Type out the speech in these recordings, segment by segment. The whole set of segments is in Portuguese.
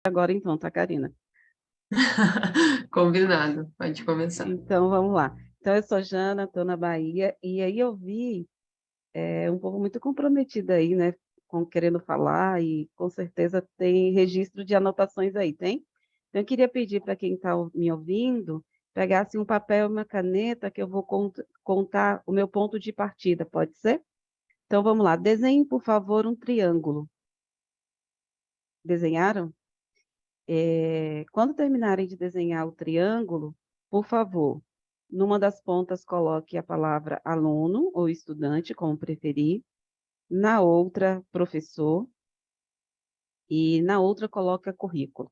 Agora então, tá, Karina? Combinado, pode começar. Então, vamos lá. Então, eu sou Jana, estou na Bahia, e aí eu vi um povo muito comprometido aí, né, com querendo falar, e com certeza tem registro de anotações aí, tem? Então, eu queria pedir para quem está me ouvindo, pegasse um papel e uma caneta, que eu vou contar o meu ponto de partida, pode ser? Então, vamos lá. Desenhe, por favor, um triângulo. Desenharam? Quando terminarem de desenhar o triângulo, por favor, numa das pontas coloque a palavra aluno ou estudante, como preferir, na outra, professor, e na outra coloque currículo.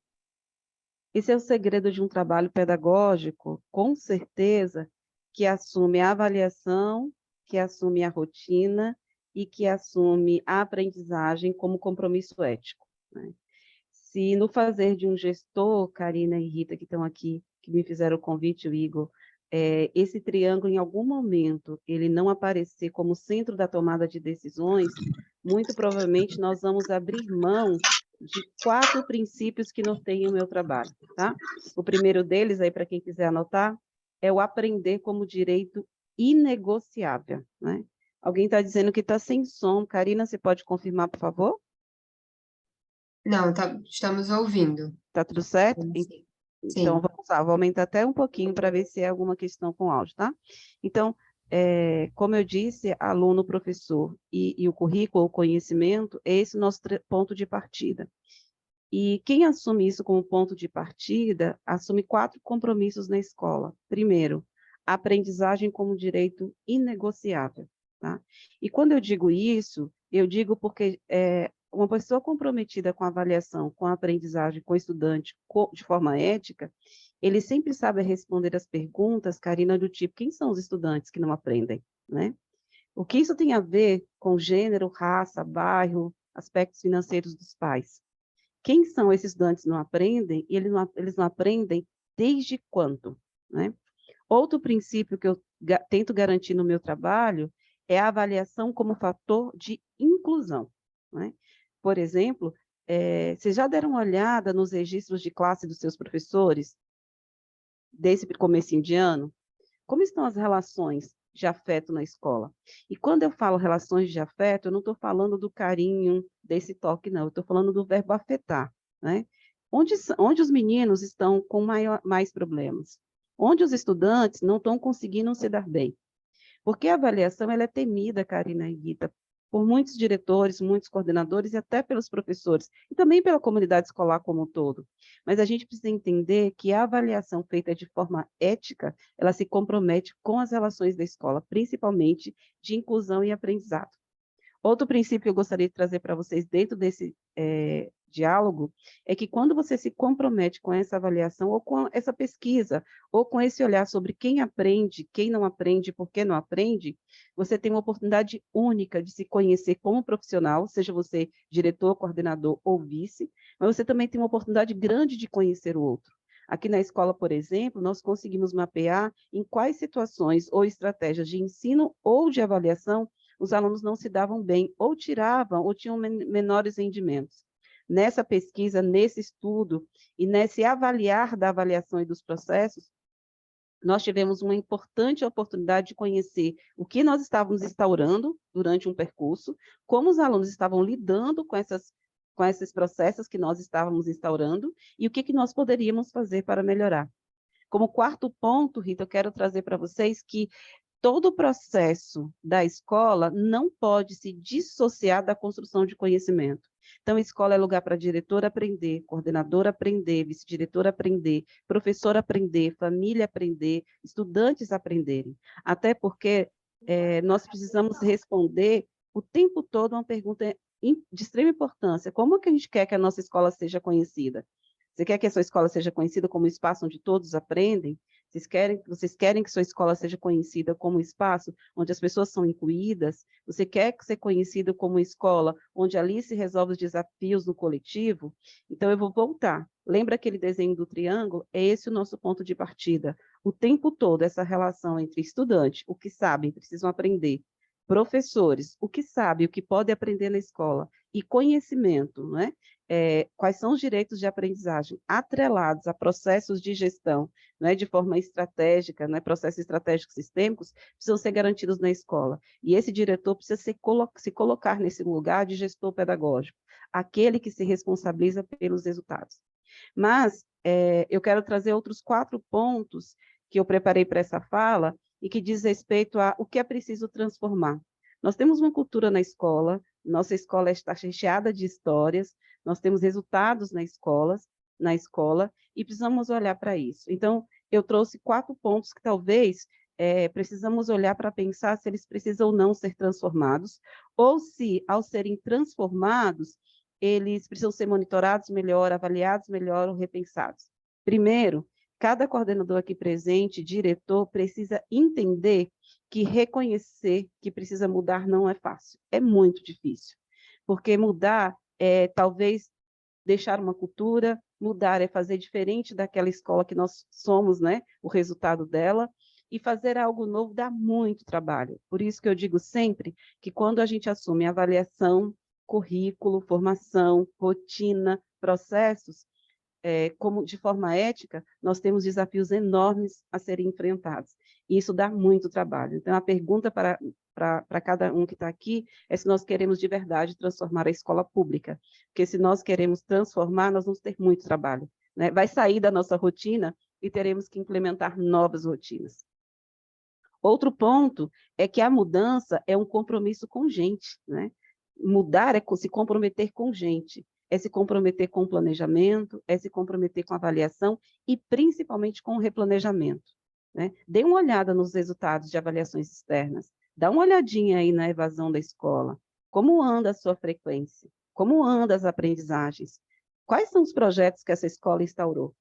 Esse é o segredo de um trabalho pedagógico, com certeza, que assume a avaliação, que assume a rotina e que assume a aprendizagem como compromisso ético, né? Se no fazer de um gestor, Karina e Rita, que estão aqui, que me fizeram o convite, o Igor, esse triângulo, em algum momento, ele não aparecer como centro da tomada de decisões, muito provavelmente nós vamos abrir mão de 4 princípios que norteiam o meu trabalho, tá? O primeiro deles, aí para quem quiser anotar, é o aprender como direito inegociável, né? Alguém está dizendo que está sem som. Karina, você pode confirmar, por favor? Não, estamos ouvindo. Tá tudo certo? Sim. Então, Sim. vamos lá, vou aumentar até um pouquinho para ver se é alguma questão com áudio, tá? Então, como eu disse, aluno, professor e o currículo, o conhecimento, é esse o nosso ponto de partida. E quem assume isso como ponto de partida, assume 4 compromissos na escola. Primeiro, a aprendizagem como direito inegociável, tá? E quando eu digo isso, eu digo porque uma pessoa comprometida com a avaliação, com a aprendizagem, com o estudante, de forma ética, ele sempre sabe responder as perguntas, Karina, do tipo, quem são os estudantes que não aprendem, né? O que isso tem a ver com gênero, raça, bairro, aspectos financeiros dos pais? Quem são esses estudantes que não aprendem e eles não aprendem desde quando, né? Outro princípio que eu tento garantir no meu trabalho é a avaliação como fator de inclusão, né? Por exemplo, vocês já deram uma olhada nos registros de classe dos seus professores, desse comecinho de ano? Como estão as relações de afeto na escola? E quando eu falo relações de afeto, eu não estou falando do carinho, desse toque, não. Eu estou falando do verbo afetar, né? Onde os meninos estão com mais problemas? Onde os estudantes não estão conseguindo se dar bem? Porque a avaliação ela é temida, Karina e Rita, por muitos diretores, muitos coordenadores e até pelos professores, e também pela comunidade escolar como um todo. Mas a gente precisa entender que a avaliação feita de forma ética, ela se compromete com as relações da escola, principalmente de inclusão e aprendizado. Outro princípio que eu gostaria de trazer para vocês dentro desse diálogo é que quando você se compromete com essa avaliação ou com essa pesquisa, ou com esse olhar sobre quem aprende, quem não aprende, por que não aprende, você tem uma oportunidade única de se conhecer como profissional, seja você diretor, coordenador ou vice, mas você também tem uma oportunidade grande de conhecer o outro. Aqui na escola, por exemplo, nós conseguimos mapear em quais situações ou estratégias de ensino ou de avaliação os alunos não se davam bem, ou tiravam, ou tinham menores rendimentos. Nessa pesquisa, nesse estudo e nesse avaliar da avaliação e dos processos, nós tivemos uma importante oportunidade de conhecer o que nós estávamos instaurando durante um percurso, como os alunos estavam lidando com esses processos que nós estávamos instaurando e o que nós poderíamos fazer para melhorar. Como quarto ponto, Rita, eu quero trazer para vocês que todo o processo da escola não pode se dissociar da construção de conhecimento. Então, a escola é lugar para diretor aprender, coordenador aprender, vice-diretor aprender, professor aprender, família aprender, estudantes aprenderem. Até porque nós precisamos responder o tempo todo uma pergunta de extrema importância. Como é que a gente quer que a nossa escola seja conhecida? Você quer que a sua escola seja conhecida como um espaço onde todos aprendem? Vocês querem que sua escola seja conhecida como um espaço onde as pessoas são incluídas? Você quer ser conhecido como uma escola onde ali se resolve os desafios no coletivo? Então, eu vou voltar. Lembra aquele desenho do triângulo? É esse o nosso ponto de partida. O tempo todo, essa relação entre estudante, o que sabem, precisam aprender, professores, o que sabe, o que pode aprender na escola, e conhecimento, né? Quais são os direitos de aprendizagem atrelados a processos de gestão, né, de forma estratégica, né, processos estratégicos sistêmicos, precisam ser garantidos na escola. E esse diretor precisa se colocar nesse lugar de gestor pedagógico, aquele que se responsabiliza pelos resultados. Mas eu quero trazer outros 4 pontos que eu preparei para essa fala e que diz respeito a o que é preciso transformar. Nós temos uma cultura na escola, nossa escola está recheada de histórias, nós temos resultados na escola, e precisamos olhar para isso. Então, eu trouxe 4 pontos que talvez precisamos olhar para pensar se eles precisam ou não ser transformados, ou se, ao serem transformados, eles precisam ser monitorados melhor, avaliados melhor ou repensados. Primeiro, cada coordenador aqui presente, diretor, precisa entender que reconhecer que precisa mudar não é fácil, é muito difícil, porque mudar é talvez deixar uma cultura, mudar é fazer diferente daquela escola que nós somos, né, o resultado dela, e fazer algo novo dá muito trabalho. Por isso que eu digo sempre que quando a gente assume avaliação, currículo, formação, rotina, processos, como de forma ética, nós temos desafios enormes a serem enfrentados. E isso dá muito trabalho. Então, a pergunta para cada um que está aqui é se nós queremos de verdade transformar a escola pública. Porque se nós queremos transformar, nós vamos ter muito trabalho, né? Vai sair da nossa rotina e teremos que implementar novas rotinas. Outro ponto é que a mudança é um compromisso com gente, né? Mudar é se comprometer com gente, é se comprometer com o planejamento, é se comprometer com a avaliação e principalmente com o replanejamento, né? Dê uma olhada nos resultados de avaliações externas, dá uma olhadinha aí na evasão da escola, como anda a sua frequência, como andam as aprendizagens, quais são os projetos que essa escola instaurou,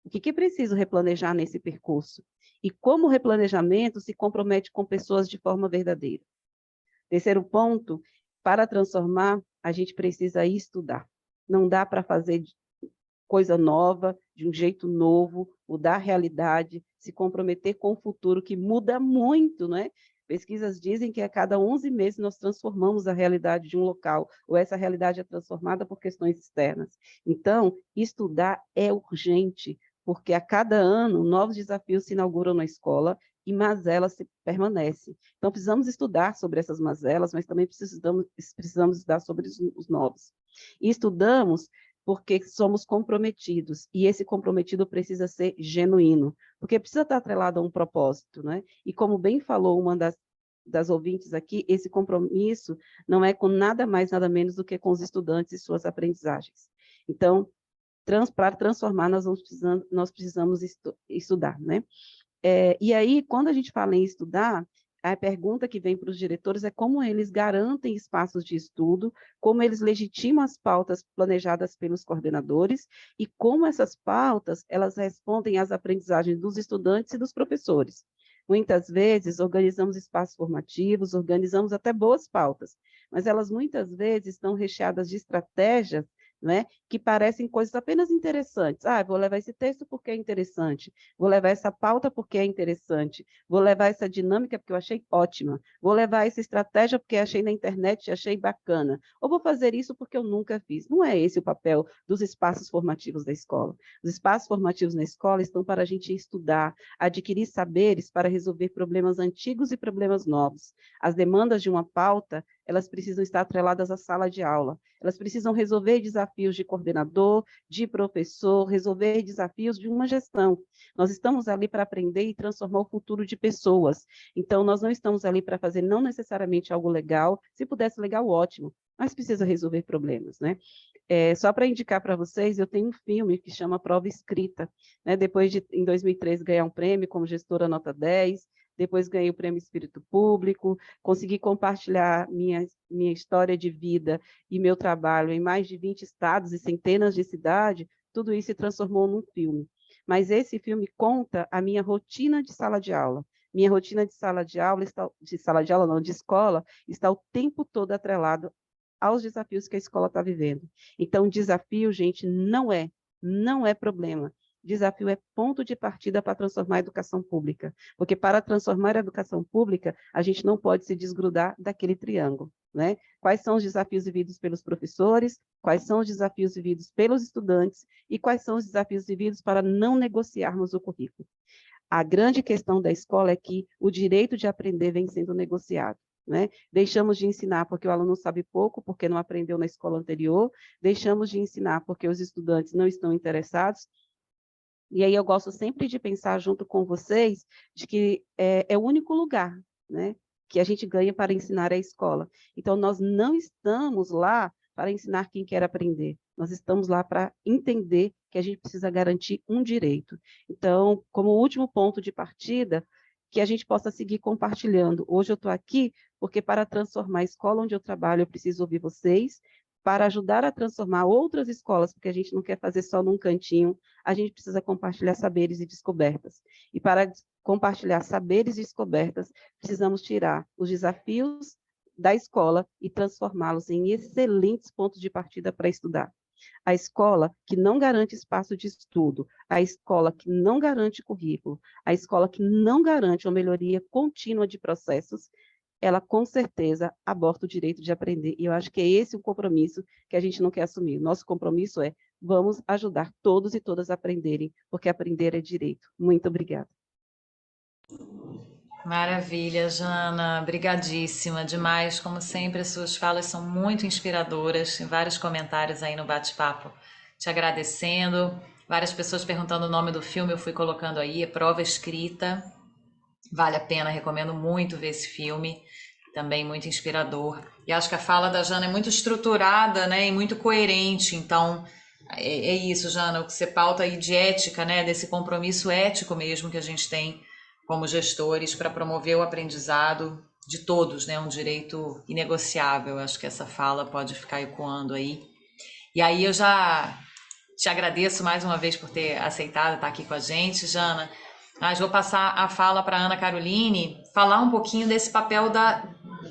o que é preciso replanejar nesse percurso e como o replanejamento se compromete com pessoas de forma verdadeira. Terceiro ponto, para transformar, a gente precisa estudar. Não dá para fazer coisa nova, de um jeito novo, mudar a realidade, se comprometer com o futuro, que muda muito, né? Pesquisas dizem que a cada 11 meses nós transformamos a realidade de um local, ou essa realidade é transformada por questões externas. Então, estudar é urgente, porque a cada ano novos desafios se inauguram na escola e mazelas permanecem. Então, precisamos estudar sobre essas mazelas, mas também precisamos estudar sobre os novos. E estudamos porque somos comprometidos, e esse comprometido precisa ser genuíno, porque precisa estar atrelado a um propósito, né? E como bem falou uma das ouvintes aqui, esse compromisso não é com nada mais, nada menos do que com os estudantes e suas aprendizagens. Então, para transformar, nós precisamos estudar, né? E aí, quando a gente fala em estudar, a pergunta que vem para os diretores é como eles garantem espaços de estudo, como eles legitimam as pautas planejadas pelos coordenadores e como essas pautas elas respondem às aprendizagens dos estudantes e dos professores. Muitas vezes organizamos espaços formativos, organizamos até boas pautas, mas elas muitas vezes estão recheadas de estratégias, né, que parecem coisas apenas interessantes. Ah, vou levar esse texto porque é interessante, vou levar essa pauta porque é interessante, vou levar essa dinâmica porque eu achei ótima, vou levar essa estratégia porque achei na internet e achei bacana, ou vou fazer isso porque eu nunca fiz. Não é esse o papel dos espaços formativos da escola. Os espaços formativos na escola estão para a gente estudar, adquirir saberes para resolver problemas antigos e problemas novos. As demandas de uma pauta, elas precisam estar atreladas à sala de aula, elas precisam resolver desafios de coordenador, de professor, resolver desafios de uma gestão. Nós estamos ali para aprender e transformar o futuro de pessoas. Então, nós não estamos ali para fazer não necessariamente algo legal, se pudesse legal, ótimo, mas precisa resolver problemas, né? Só para indicar para vocês, eu tenho um filme que chama Prova Escrita, né? Depois de, em 2003, ganhar um prêmio como gestora nota 10, depois ganhei o Prêmio Espírito Público, consegui compartilhar minha história de vida e meu trabalho em mais de 20 estados e centenas de cidades, tudo isso se transformou num filme. Mas esse filme conta a minha rotina de sala de aula. Minha rotina de sala de aula, de escola, está o tempo todo atrelado aos desafios que a escola está vivendo. Então, desafio, gente, não é problema. desafio é ponto de partida para transformar a educação pública, porque para transformar a educação pública, a gente não pode se desgrudar daquele triângulo, né? Quais são os desafios vividos pelos professores, quais são os desafios vividos pelos estudantes e quais são os desafios vividos para não negociarmos o currículo. A grande questão da escola é que o direito de aprender vem sendo negociado. Né? Deixamos de ensinar porque o aluno sabe pouco, porque não aprendeu na escola anterior, deixamos de ensinar porque os estudantes não estão interessados. E aí eu gosto sempre de pensar junto com vocês de que é o único lugar, né, que a gente ganha para ensinar a escola. Então, nós não estamos lá para ensinar quem quer aprender, nós estamos lá para entender que a gente precisa garantir um direito. Então, como último ponto de partida, que a gente possa seguir compartilhando. Hoje eu estou aqui porque para transformar a escola onde eu trabalho, eu preciso ouvir vocês, para ajudar a transformar outras escolas, porque a gente não quer fazer só num cantinho, a gente precisa compartilhar saberes e descobertas. E para compartilhar saberes e descobertas, precisamos tirar os desafios da escola e transformá-los em excelentes pontos de partida para estudar. A escola que não garante espaço de estudo, a escola que não garante currículo, a escola que não garante uma melhoria contínua de processos, ela com certeza aborta o direito de aprender. E eu acho que é esse o compromisso que a gente não quer assumir. Nosso compromisso é vamos ajudar todos e todas a aprenderem, porque aprender é direito. Muito obrigada. Maravilha, Jana, brigadíssima demais. Como sempre, as suas falas são muito inspiradoras. Vários comentários aí no bate-papo te agradecendo. Várias pessoas perguntando o nome do filme, eu fui colocando aí, é Prova Escrita. Vale a pena, recomendo muito ver esse filme, também muito inspirador. E acho que a fala da Jana é muito estruturada, né, e muito coerente. Então, é isso, Jana, o que você pauta aí de ética, né, desse compromisso ético mesmo que a gente tem como gestores para promover o aprendizado de todos, né, um direito inegociável. Acho que essa fala pode ficar ecoando aí. E aí eu já te agradeço mais uma vez por ter aceitado estar aqui com a gente, Jana. Mas vou passar a fala para a Ana Caroline falar um pouquinho desse papel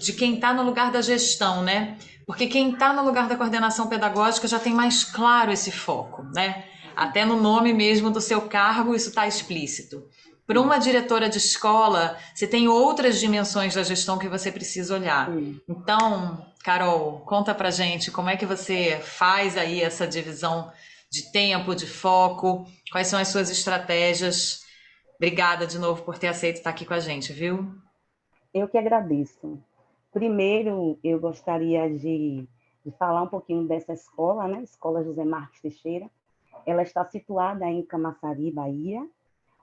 de quem está no lugar da gestão, né? Porque quem está no lugar da coordenação pedagógica já tem mais claro esse foco, né? Até no nome mesmo do seu cargo isso está explícito. Para uma diretora de escola, você tem outras dimensões da gestão que você precisa olhar. Então, Carol, conta pra gente como é que você faz aí essa divisão de tempo, de foco, quais são as suas estratégias. Obrigada de novo por ter aceito estar aqui com a gente, viu? Eu que agradeço. Primeiro, eu gostaria de falar um pouquinho dessa escola, né? Escola José Marques Teixeira. Ela está situada em Camaçari, Bahia,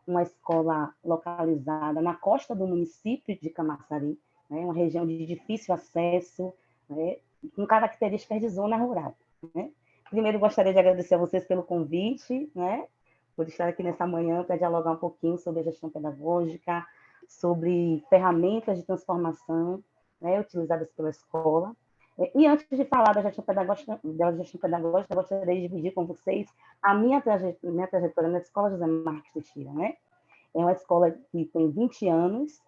uma escola localizada na costa do município de Camaçari, né? Uma região de difícil acesso, né? Com características de zona rural, né? Primeiro, gostaria de agradecer a vocês pelo convite, né? Por estar aqui nessa manhã para dialogar um pouquinho sobre a gestão pedagógica, sobre ferramentas de transformação, né, utilizadas pela escola. E antes de falar da gestão pedagógica, eu gostaria de dividir com vocês a minha trajetória na Escola José Marques Teixeira, né? É uma escola que tem 20 anos,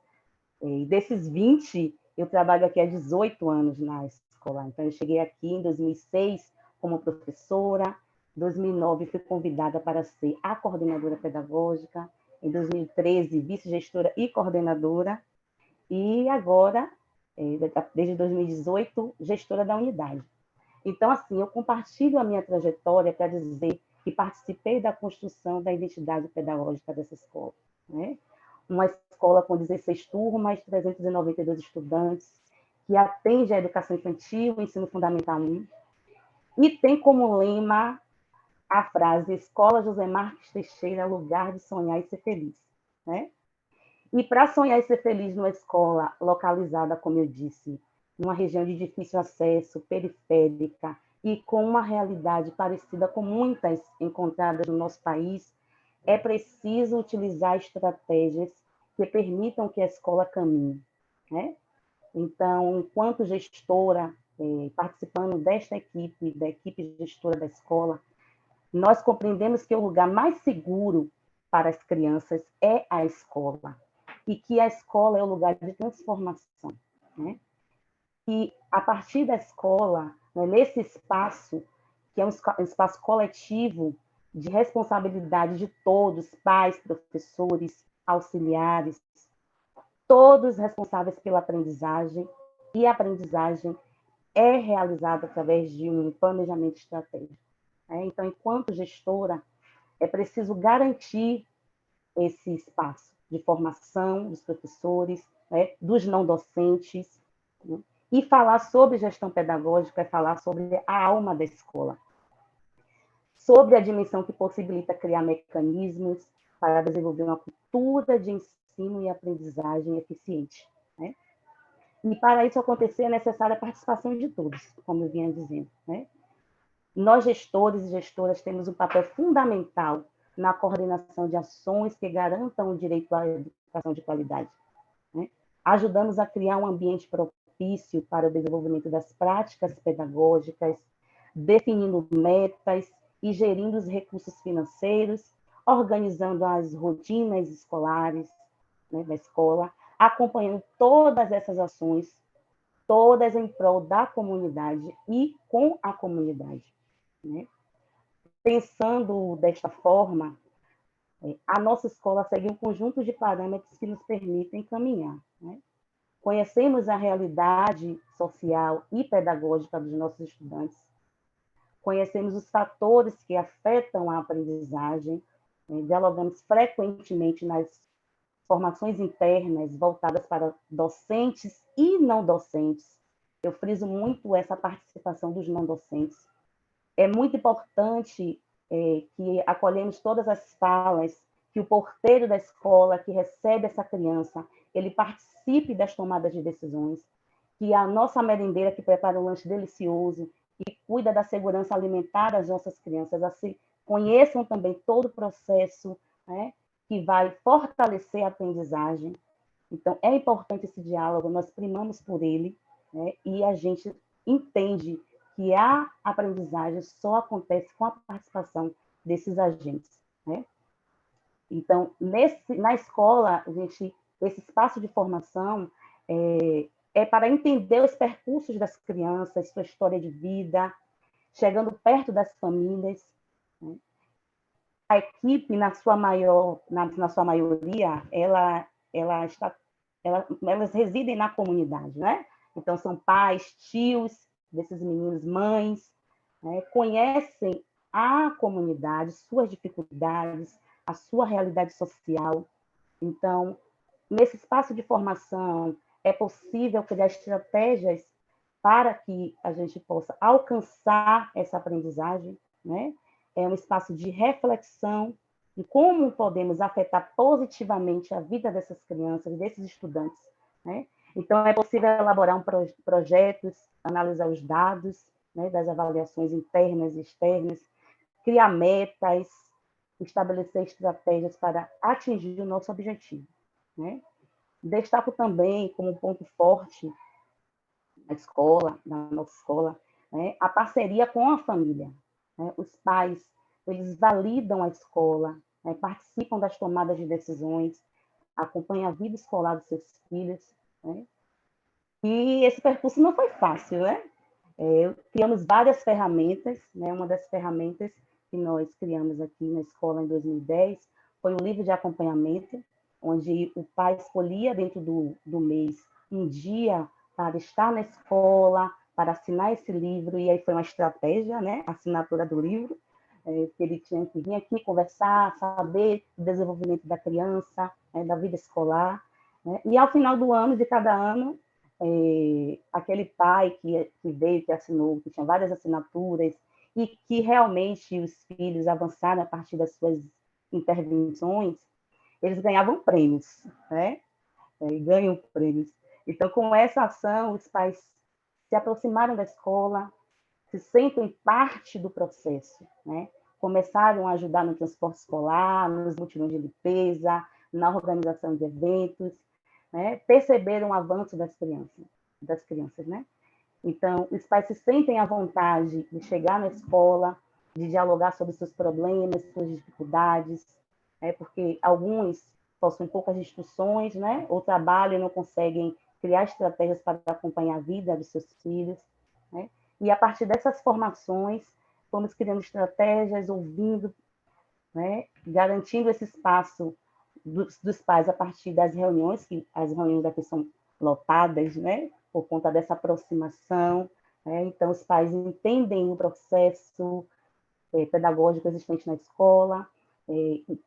e desses 20, eu trabalho aqui há 18 anos na escola. Então, eu cheguei aqui em 2006 como professora, em 2009 fui convidada para ser a coordenadora pedagógica, em 2013 vice-gestora e coordenadora, e agora, desde 2018, gestora da unidade. Então, assim, eu compartilho a minha trajetória para dizer que participei da construção da identidade pedagógica dessa escola, né? Uma escola com 16 turmas, 392 estudantes, que atende a educação infantil, o ensino fundamental 1, e tem como lema a frase Escola José Marques Teixeira, lugar de sonhar e ser feliz, né? E para sonhar e ser feliz numa escola localizada, como eu disse, numa região de difícil acesso, periférica, e com uma realidade parecida com muitas encontradas no nosso país, é preciso utilizar estratégias que permitam que a escola caminhe, né? Então, enquanto gestora, participando desta equipe, da equipe gestora da escola, nós compreendemos que o lugar mais seguro para as crianças é a escola, e que a escola é o lugar de transformação, né? E a partir da escola, né, nesse espaço, que é um espaço coletivo de responsabilidade de todos, pais, professores, auxiliares, todos responsáveis pela aprendizagem, e a aprendizagem é realizada através de um planejamento estratégico. Então, enquanto gestora, é preciso garantir esse espaço de formação dos professores, dos não docentes, né? E falar sobre gestão pedagógica é falar sobre a alma da escola, sobre a dimensão que possibilita criar mecanismos para desenvolver uma cultura de ensino e aprendizagem eficiente, né? E para isso acontecer é necessária a participação de todos, como eu vinha dizendo, né? Nós, gestores e gestoras, temos um papel fundamental na coordenação de ações que garantam o direito à educação de qualidade, né? Ajudamos a criar um ambiente propício para o desenvolvimento das práticas pedagógicas, definindo metas e gerindo os recursos financeiros, organizando as rotinas escolares, né, da escola, acompanhando todas essas ações, todas em prol da comunidade e com a comunidade, né? Pensando desta forma, a nossa escola segue um conjunto de parâmetros que nos permitem caminhar, né? Conhecemos a realidade social e pedagógica dos nossos estudantes, conhecemos os fatores que afetam a aprendizagem, né? Dialogamos frequentemente nas formações internas voltadas para docentes e não docentes. Eu friso muito essa participação dos não docentes. É muito importante que acolhemos todas as falas, que o porteiro da escola que recebe essa criança, ele participe das tomadas de decisões, que a nossa merendeira que prepara um lanche delicioso e cuida da segurança alimentar das nossas crianças, assim, conheçam também todo o processo, né, que vai fortalecer a aprendizagem. Então, é importante esse diálogo, nós primamos por ele, né, e a gente entende que a aprendizagem só acontece com a participação desses agentes, né? Então, na escola, esse espaço de formação é para entender os percursos das crianças, sua história de vida, chegando perto das famílias, né? A equipe, na sua maioria, elas residem na comunidade, né? Então, são pais, tios desses meninos, mães, né? Conhecem a comunidade, suas dificuldades, a sua realidade social. Então, nesse espaço de formação, é possível criar estratégias para que a gente possa alcançar essa aprendizagem, né? É um espaço de reflexão de como podemos afetar positivamente a vida dessas crianças, desses estudantes, né? Então, é possível elaborar projetos, analisar os dados, né, das avaliações internas e externas, criar metas, estabelecer estratégias para atingir o nosso objetivo, né? Destaco também como ponto forte na nossa escola, né, a parceria com a família, né? Os pais, eles validam a escola, né, participam das tomadas de decisões, acompanham a vida escolar dos seus filhos, né? E esse percurso não foi fácil, né? Criamos várias ferramentas, né? Uma das ferramentas que nós criamos aqui na escola em 2010 foi o livro de acompanhamento, onde o pai escolhia dentro do mês um dia para estar na escola, para assinar esse livro, e aí foi uma estratégia, né? A assinatura do livro, que ele tinha que vir aqui conversar, saber do desenvolvimento da criança, da vida escolar, né? E ao final do ano, de cada ano, aquele pai que veio, que assinou, que tinha várias assinaturas, e que realmente os filhos avançaram a partir das suas intervenções, eles ganhavam prêmios, né? E ganham prêmios. Então, com essa ação, os pais se aproximaram da escola, se sentem parte do processo, né? Começaram a ajudar no transporte escolar, nos mutirões de limpeza, na organização de eventos, né? Perceberam o avanço das crianças, né? Então, os pais se sentem à vontade de chegar na escola, de dialogar sobre seus problemas, suas dificuldades, né? Porque alguns possuem poucas instruções, né? Ou trabalham e não conseguem criar estratégias para acompanhar a vida dos seus filhos, né? E a partir dessas formações, fomos criando estratégias, ouvindo né, garantindo esse espaço dos pais a partir das reuniões, que as reuniões aqui são lotadas, né, por conta dessa aproximação, né, então os pais entendem o processo pedagógico existente na escola,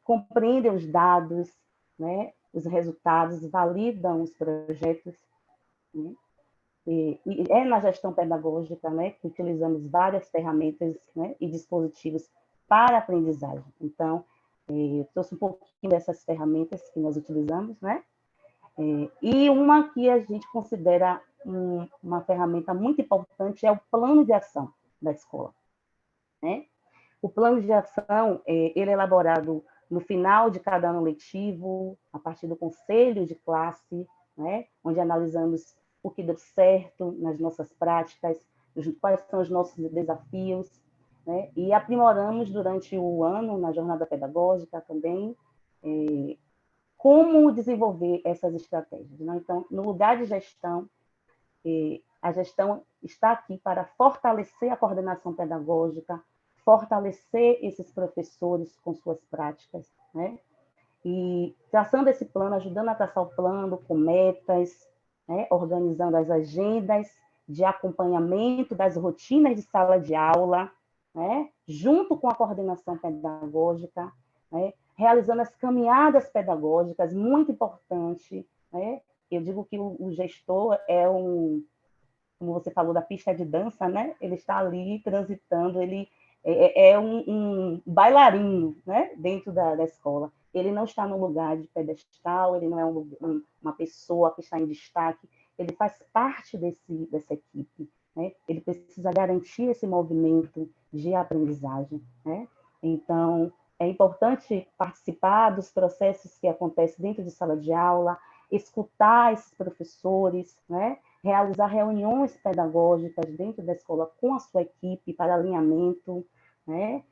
compreendem os dados, né, os resultados, validam os projetos, né, e é na gestão pedagógica, né, que utilizamos várias ferramentas, né, e dispositivos para a aprendizagem. Então, eu trouxe um pouquinho dessas ferramentas que nós utilizamos, né, e uma que a gente considera uma ferramenta muito importante é o plano de ação da escola, né? O plano de ação, ele é elaborado no final de cada ano letivo, a partir do conselho de classe, né, onde analisamos o que deu certo nas nossas práticas, quais são os nossos desafios, né, e aprimoramos durante o ano, na jornada pedagógica também, como desenvolver essas estratégias, né? Então, no lugar de gestão, a gestão está aqui para fortalecer a coordenação pedagógica, fortalecer esses professores com suas práticas, né? E traçando esse plano, ajudando a traçar o plano com metas, né? Organizando as agendas de acompanhamento das rotinas de sala de aula, né? Junto com a coordenação pedagógica, né? Realizando as caminhadas pedagógicas, muito importante, né? Eu digo que o gestor é como você falou, da pista de dança, né? Ele está ali transitando, ele é um bailarino, né? Dentro da escola. Ele não está no lugar de pedestal, ele não é uma pessoa que está em destaque, ele faz parte dessa equipe, né? Ele precisa garantir esse movimento de aprendizagem, né? Então, é importante participar dos processos que acontecem dentro de sala de aula, escutar esses professores, né? Realizar reuniões pedagógicas dentro da escola com a sua equipe para alinhamento, né?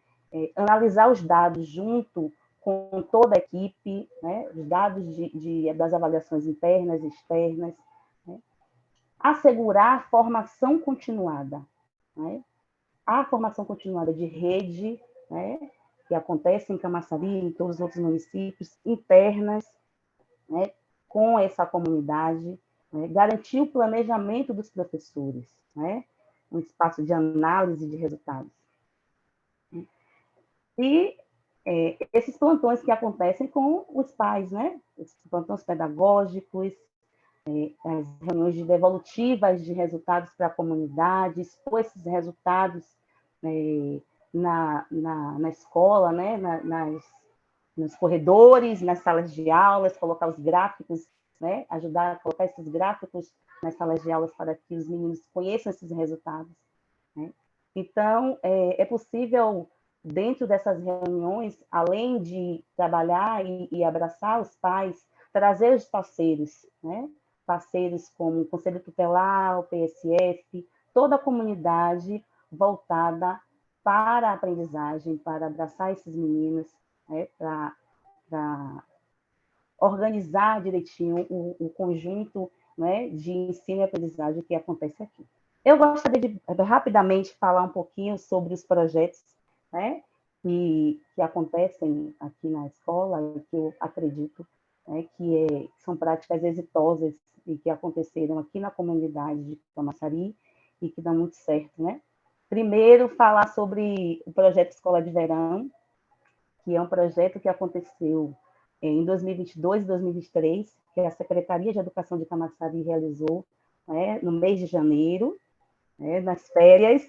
Analisar os dados junto com toda a equipe, né? Os dados das avaliações internas e externas, né? Assegurar a formação continuada, né? A formação continuada de rede, né? Que acontece em Camaçari e em todos os outros municípios, internas, né? Com essa comunidade, né? Garantir o planejamento dos professores, né? Um espaço de análise de resultados. E esses plantões que acontecem com os pais, né? Esses plantões pedagógicos, as reuniões de devolutivas de resultados para a comunidade, expor esses resultados na escola, né? Nos corredores, nas salas de aulas, colocar os gráficos, né? Ajudar a colocar esses gráficos nas salas de aulas para que os meninos conheçam esses resultados, né? Então, é possível, dentro dessas reuniões, além de trabalhar e abraçar os pais, trazer os parceiros, né? Parceiros como o Conselho Tutelar, o PSF, toda a comunidade voltada para a aprendizagem, para abraçar esses meninos, né? Para organizar direitinho o conjunto, né? De ensino e aprendizagem que acontece aqui. Eu gostaria de rapidamente falar um pouquinho sobre os projetos, né, que acontecem aqui na escola e que eu acredito, né, que são práticas exitosas e que aconteceram aqui na comunidade de Camaçari e que dão muito certo, né? Primeiro, falar sobre o projeto Escola de Verão, que é um projeto que aconteceu em 2022 e 2023, que a Secretaria de Educação de Camaçari realizou, né, no mês de janeiro, né, nas férias,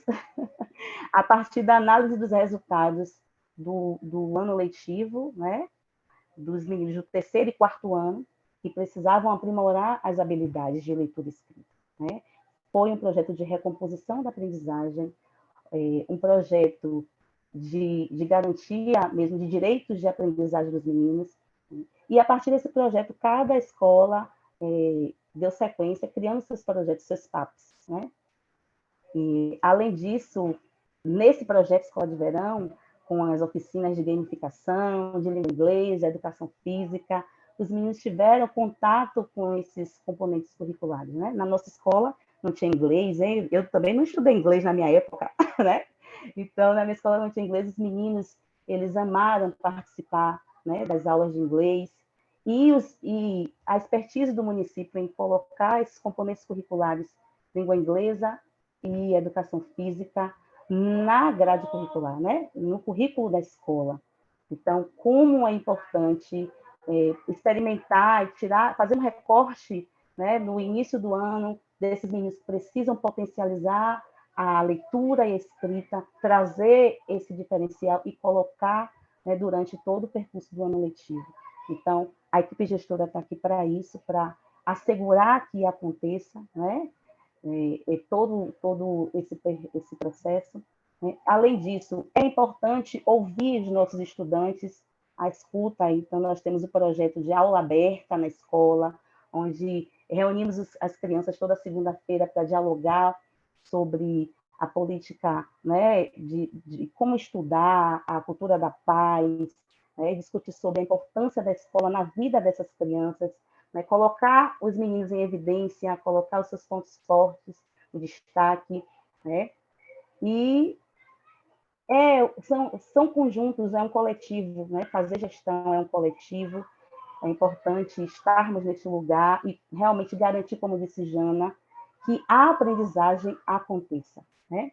a partir da análise dos resultados do ano letivo, né, dos meninos do terceiro e quarto ano, que precisavam aprimorar as habilidades de leitura e escrita, né? Foi um projeto de recomposição da aprendizagem, um projeto de garantia mesmo de direitos de aprendizagem dos meninos, né? E a partir desse projeto, cada escola deu sequência, criando seus projetos, seus PAPs, né? E, além disso, nesse projeto Escola de Verão, com as oficinas de gamificação, de língua inglesa, educação física, os meninos tiveram contato com esses componentes curriculares, né? Na nossa escola não tinha inglês, hein? Eu também não estudei inglês na minha época, né? Então, na minha escola não tinha inglês, os meninos, eles amaram participar, né, das aulas de inglês, e a expertise do município em colocar esses componentes curriculares, língua inglesa e educação física, na grade curricular, né, no currículo da escola. Então, como é importante experimentar e fazer um recorte, né, no início do ano, desses meninos que precisam potencializar a leitura e a escrita, trazer esse diferencial e colocar, né, durante todo o percurso do ano letivo. Então, a equipe gestora está aqui para isso, para assegurar que aconteça, né, todo esse processo. Né? Além disso, é importante ouvir os nossos estudantes, a escuta. Então, nós temos o projeto de aula aberta na escola, onde reunimos as crianças toda segunda-feira para dialogar sobre a política, né, de como estudar, a cultura da paz, né, discutir sobre a importância da escola na vida dessas crianças, né, colocar os meninos em evidência, colocar os seus pontos fortes em destaque, né, e são conjuntos, é um coletivo, né, fazer gestão é um coletivo, é importante estarmos nesse lugar e realmente garantir, como disse Jana, que a aprendizagem aconteça, né?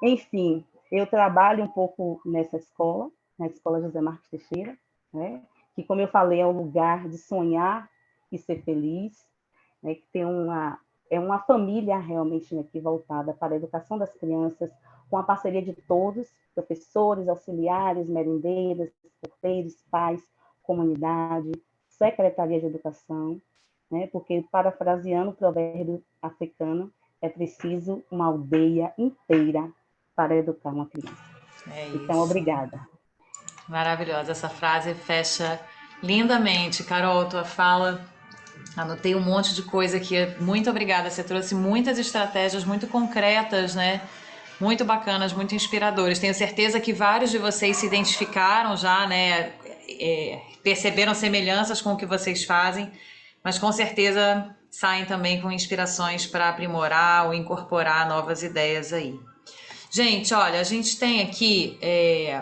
Enfim, eu trabalho um pouco nessa escola, na Escola José Marques Teixeira, né? Que, como eu falei, é um lugar de sonhar e ser feliz, né? Que tem uma família realmente aqui voltada para a educação das crianças, com a parceria de todos, professores, auxiliares, merendeiras, porteiros, pais, comunidade, secretaria de educação, né? Porque, parafraseando o provérbio africano, é preciso uma aldeia inteira para educar uma criança. É isso. Então, obrigada. Maravilhosa, essa frase fecha lindamente. Carol, tua fala, anotei um monte de coisa aqui. Muito obrigada, você trouxe muitas estratégias muito concretas, né? Muito bacanas, muito inspiradoras. Tenho certeza que vários de vocês se identificaram já, né? Perceberam semelhanças com o que vocês fazem, mas com certeza saem também com inspirações para aprimorar ou incorporar novas ideias aí. Gente, olha, a gente tem aqui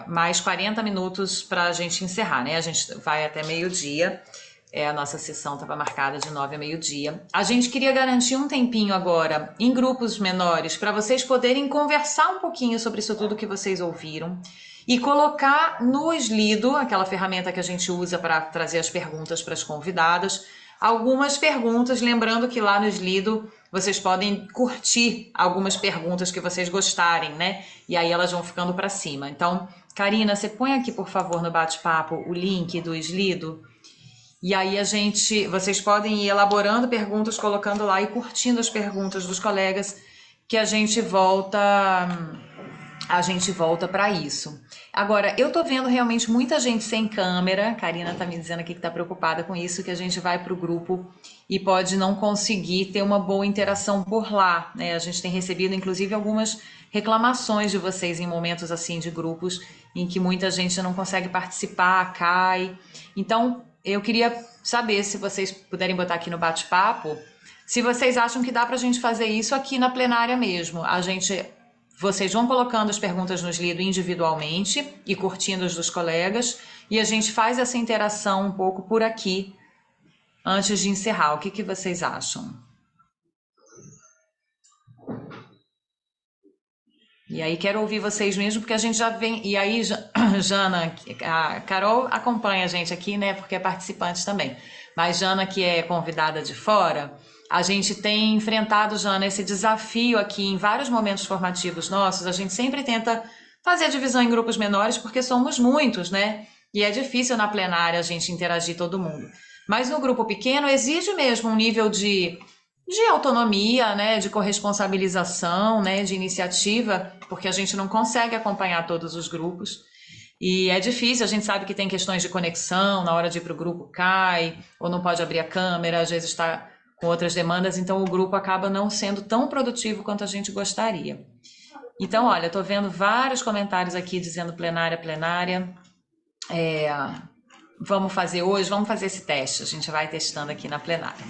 mais 40 minutos para a gente encerrar, né? A gente vai até meio-dia. A nossa sessão estava marcada de 9 a meio-dia. A gente queria garantir um tempinho agora, em grupos menores, para vocês poderem conversar um pouquinho sobre isso tudo que vocês ouviram e colocar no Slido, aquela ferramenta que a gente usa para trazer as perguntas para as convidadas, algumas perguntas, lembrando que lá no Slido vocês podem curtir algumas perguntas que vocês gostarem, né? E aí elas vão ficando para cima. Então, Karina, você põe aqui, por favor, no bate-papo o link do Slido. E aí vocês podem ir elaborando perguntas, colocando lá e curtindo as perguntas dos colegas, que a gente volta para isso. Agora, eu tô vendo realmente muita gente sem câmera. Karina tá me dizendo aqui que tá preocupada com isso, que a gente vai pro grupo e pode não conseguir ter uma boa interação por lá, né? A gente tem recebido, inclusive, algumas reclamações de vocês em momentos assim de grupos em que muita gente não consegue participar, cai. Então, eu queria saber se vocês puderem botar aqui no bate-papo, se vocês acham que dá pra gente fazer isso aqui na plenária mesmo. Vocês vão colocando as perguntas no Slido individualmente e curtindo as dos colegas, e a gente faz essa interação um pouco por aqui antes de encerrar. O que vocês acham? E aí quero ouvir vocês mesmo, porque a gente já vem... E aí, Jana, a Carol acompanha a gente aqui, né, porque é participante também. Mas Jana, que é convidada de fora, a gente tem enfrentado, Jana, esse desafio aqui em vários momentos formativos nossos. A gente sempre tenta fazer a divisão em grupos menores, porque somos muitos, né? E é difícil na plenária a gente interagir todo mundo. Mas no grupo pequeno exige mesmo um nível de autonomia, né, de corresponsabilização, né, de iniciativa, porque a gente não consegue acompanhar todos os grupos. E é difícil, a gente sabe que tem questões de conexão, na hora de ir para o grupo cai, ou não pode abrir a câmera, às vezes está com outras demandas, então o grupo acaba não sendo tão produtivo quanto a gente gostaria. Então, olha, estou vendo vários comentários aqui dizendo plenária. Vamos fazer esse teste, a gente vai testando aqui na plenária.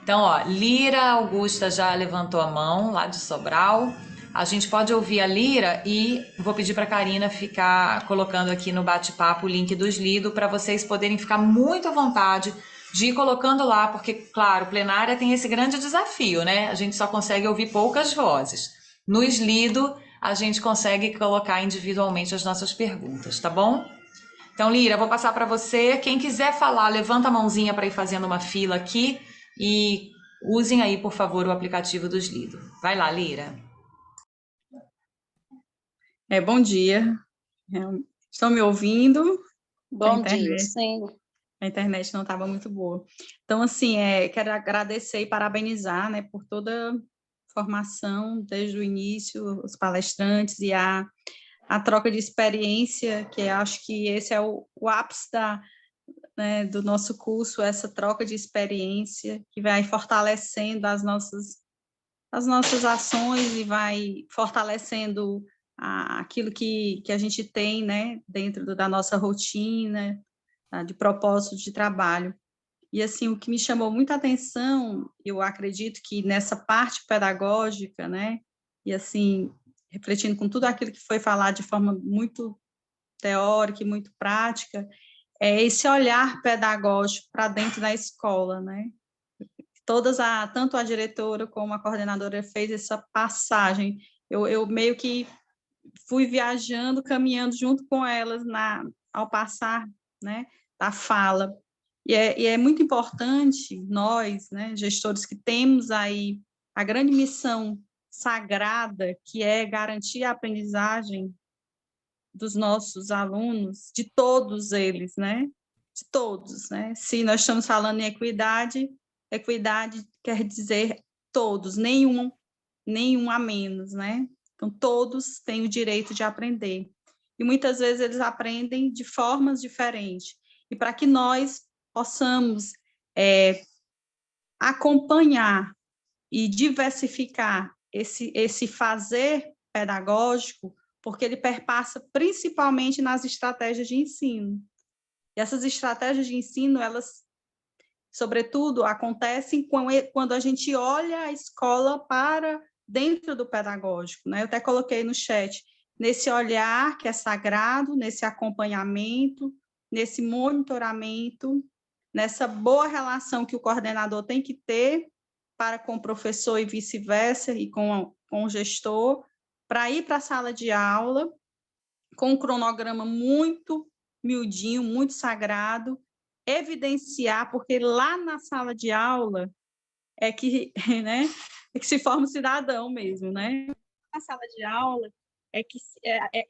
Então, ó, Lira Augusta já levantou a mão, lá de Sobral. a gente pode ouvir a Lira e vou pedir para a Karina ficar colocando aqui no bate-papo o link dos Lido para vocês poderem ficar muito à vontade de ir colocando lá, porque, claro, plenária tem esse grande desafio, né? A gente só consegue ouvir poucas vozes. No Lido, a gente consegue colocar individualmente as nossas perguntas, tá bom? Então, Lira, vou passar para você. Quem quiser falar, levanta a mãozinha para ir fazendo uma fila aqui e usem aí, por favor, o aplicativo dos Lido. Vai lá, Lira. Bom dia. Estão me ouvindo? Bom dia, sim. A internet não estava muito boa. Então, assim, quero agradecer e parabenizar, né, por toda a formação, desde o início, os palestrantes e a troca de experiência, que eu acho que esse é o ápice né, do nosso curso, essa troca de experiência que vai fortalecendo as nossas ações e vai fortalecendo aquilo que a gente tem, né, dentro da nossa rotina, tá, de propósito de trabalho. E, assim, o que me chamou muita atenção, eu acredito que nessa parte pedagógica, né, e, assim, refletindo com tudo aquilo que foi falado de forma muito teórica e muito prática, é esse olhar pedagógico para dentro da escola, né? Tanto a diretora como a coordenadora fez essa passagem. Eu meio que fui viajando, caminhando junto com elas ao passar, né, da fala. E é muito importante nós, né, gestores que temos aí a grande missão sagrada, que é garantir a aprendizagem dos nossos alunos, de todos eles, né? De todos, né? Se nós estamos falando em equidade quer dizer todos, nenhum a menos, né? Então, todos têm o direito de aprender. E muitas vezes eles aprendem de formas diferentes. E para que nós possamos acompanhar e diversificar esse fazer pedagógico, porque ele perpassa principalmente nas estratégias de ensino. E essas estratégias de ensino, elas, sobretudo, acontecem quando a gente olha a escola para dentro do pedagógico, né? Eu até coloquei no chat, nesse olhar que é sagrado, nesse acompanhamento, nesse monitoramento, nessa boa relação que o coordenador tem que ter para com o professor e vice-versa, e com o gestor, para ir para a sala de aula, com um cronograma muito miudinho, muito sagrado, evidenciar, porque lá na sala de aula é que, né, é que se forma o cidadão mesmo, né? Na sala de aula é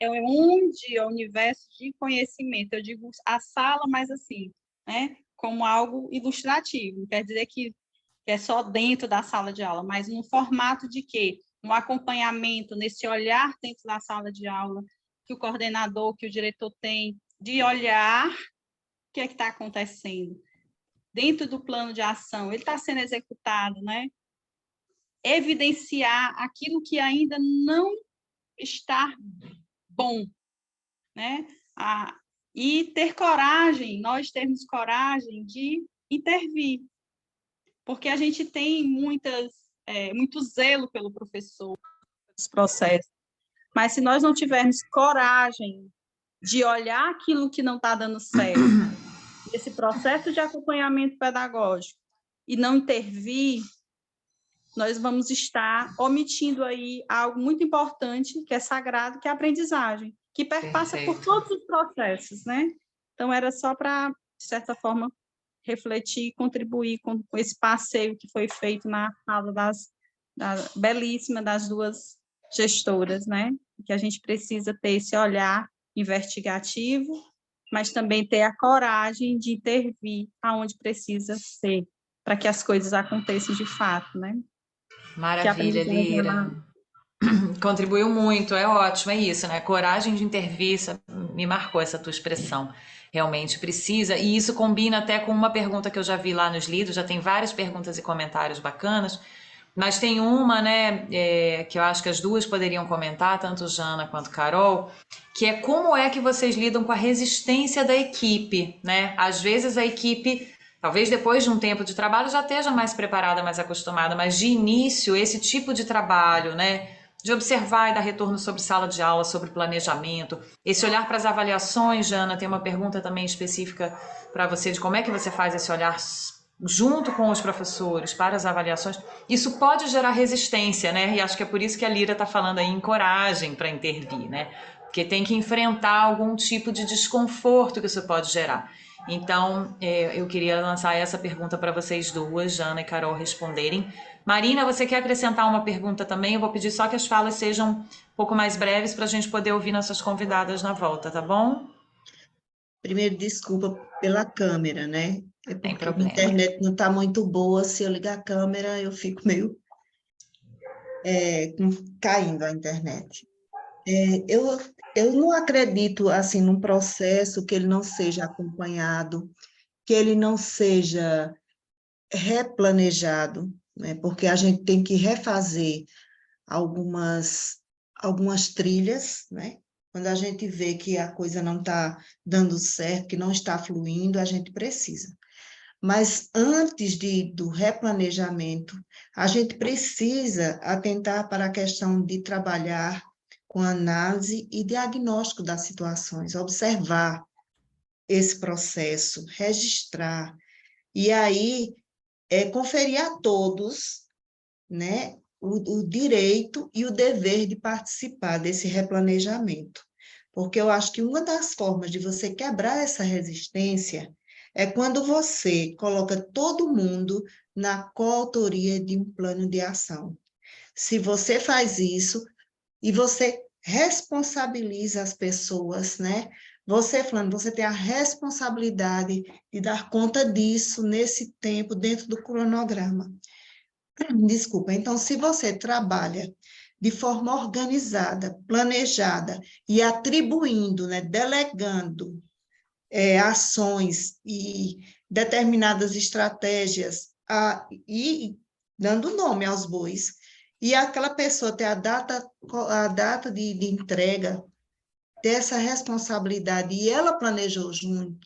onde é o universo de conhecimento. Eu digo a sala, mas assim, né, como algo ilustrativo, não quer dizer que é só dentro da sala de aula, mas no formato de quê? Um acompanhamento, nesse olhar dentro da sala de aula, que o coordenador, que o diretor tem, de olhar o que é que está acontecendo. Dentro do plano de ação, ele está sendo executado, né? Evidenciar aquilo que ainda não está bom, né? E ter coragem, nós termos coragem de intervir, porque a gente tem muito zelo pelo professor, pelos processos, mas se nós não tivermos coragem de olhar aquilo que não está dando certo, esse processo de acompanhamento pedagógico, e não intervir, nós vamos estar omitindo aí algo muito importante, que é sagrado, que é a aprendizagem, que perpassa por todos os processos, né? Então, era só para, de certa forma, refletir e contribuir com esse passeio que foi feito na fala belíssima das duas gestoras, né? Que a gente precisa ter esse olhar investigativo, mas também ter a coragem de intervir aonde precisa ser, para que as coisas aconteçam de fato, né? Maravilha, Lira. Contribuiu muito, é ótimo, é isso, né? Coragem de intervir, me marcou essa tua expressão. Realmente precisa, e isso combina até com uma pergunta que eu já vi lá nos Lidos, já tem várias perguntas e comentários bacanas, mas tem uma, né, que eu acho que as duas poderiam comentar, tanto Jana quanto Carol, que é como é que vocês lidam com a resistência da equipe, né? Às vezes a equipe, talvez depois de um tempo de trabalho já esteja mais preparada, mais acostumada, mas de início esse tipo de trabalho, né, de observar e dar retorno sobre sala de aula, sobre planejamento. Esse olhar para as avaliações, Jana, tem uma pergunta também específica para você, de como é que você faz esse olhar junto com os professores para as avaliações. Isso pode gerar resistência, né? E acho que é por isso que a Lira está falando aí em coragem para intervir, né? Porque tem que enfrentar algum tipo de desconforto que isso pode gerar. Então, eu queria lançar essa pergunta para vocês duas, Jana e Carol, responderem. Marina, você quer acrescentar uma pergunta também? Eu vou pedir só que as falas sejam um pouco mais breves para a gente poder ouvir nossas convidadas na volta, tá bom? Primeiro, desculpa pela câmera, né? É Tem porque a problema. internet não está muito boa. Se eu ligar a câmera, eu fico meio caindo a internet. Eu não acredito assim num processo que ele não seja acompanhado, que ele não seja replanejado, né? Porque a gente tem que refazer algumas trilhas, né? Quando a gente vê que a coisa não está dando certo, que não está fluindo, a gente precisa. Mas antes do replanejamento, a gente precisa atentar para a questão de trabalhar com análise e diagnóstico das situações, observar esse processo, registrar, e aí conferir a todos, né, o direito e o dever de participar desse replanejamento. Porque eu acho que uma das formas de você quebrar essa resistência é quando você coloca todo mundo na coautoria de um plano de ação. Se você faz isso e você responsabiliza as pessoas, né? Você, falando, você tem a responsabilidade de dar conta disso nesse tempo, dentro do cronograma. Desculpa, então, se você trabalha de forma organizada, planejada e atribuindo, né, delegando ações e determinadas estratégias e dando nome aos bois, e aquela pessoa ter a data de entrega dessa responsabilidade, e ela planejou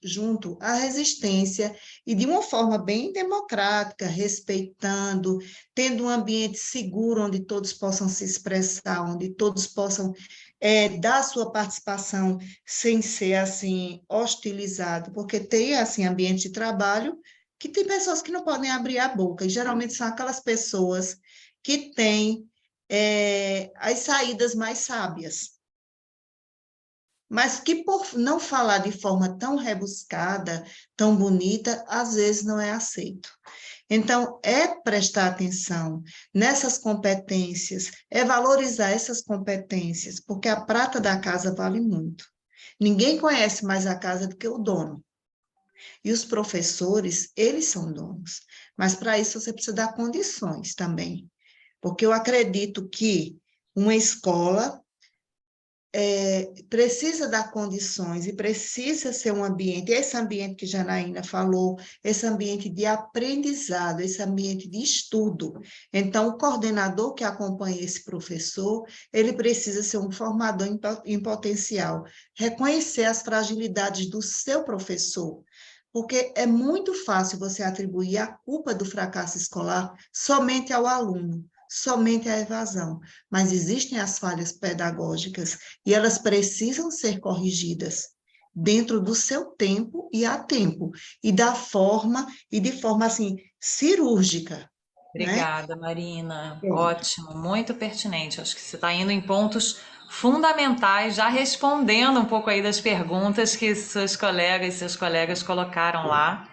junto a resistência, e de uma forma bem democrática, respeitando, tendo um ambiente seguro, onde todos possam se expressar, onde todos possam dar sua participação sem ser, assim, hostilizado, porque tem, assim, ambiente de trabalho que tem pessoas que não podem abrir a boca, e geralmente são aquelas pessoas que têm as saídas mais sábias, mas que por não falar de forma tão rebuscada, tão bonita, às vezes não é aceito. Então, é prestar atenção nessas competências, é valorizar essas competências, porque a prata da casa vale muito. Ninguém conhece mais a casa do que o dono. E os professores, eles são donos. Mas para isso você precisa dar condições também. Porque eu acredito que uma escola precisa dar condições e precisa ser um ambiente, esse ambiente que Janaína falou, esse ambiente de aprendizado, esse ambiente de estudo. Então, o coordenador que acompanha esse professor, ele precisa ser um formador em potencial, reconhecer as fragilidades do seu professor, porque é muito fácil você atribuir a culpa do fracasso escolar somente ao aluno, somente à evasão, mas existem as falhas pedagógicas e elas precisam ser corrigidas dentro do seu tempo e a tempo, e de forma assim, cirúrgica. Obrigada, Marina. Né? Ótimo, muito pertinente. Acho que você está indo em pontos fundamentais, já respondendo um pouco aí das perguntas que seus colegas e seus colegas colocaram lá.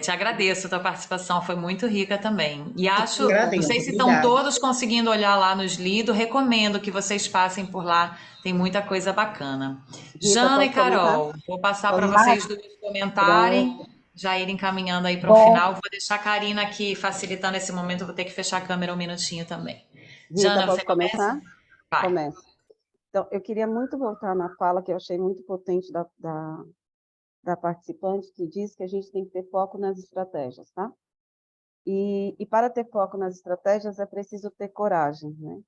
Te agradeço, a tua participação foi muito rica também. E acho, não sei se estão todos conseguindo olhar lá nos Lido, recomendo que vocês passem por lá, tem muita coisa bacana. Rita, Jana e posso comentar? Carol, vou passar para Posso? vocês dois comentarem, já irem caminhando aí para o Bom, final. Vou deixar a Karina aqui facilitando esse momento, vou ter que fechar a câmera um minutinho também. Rita, Jana, você posso começar? começa? Vai. Começo. Então, eu queria muito voltar na fala que eu achei muito potente da participante, que diz que a gente tem que ter foco nas estratégias, tá? E para ter foco nas estratégias é preciso ter coragem, né?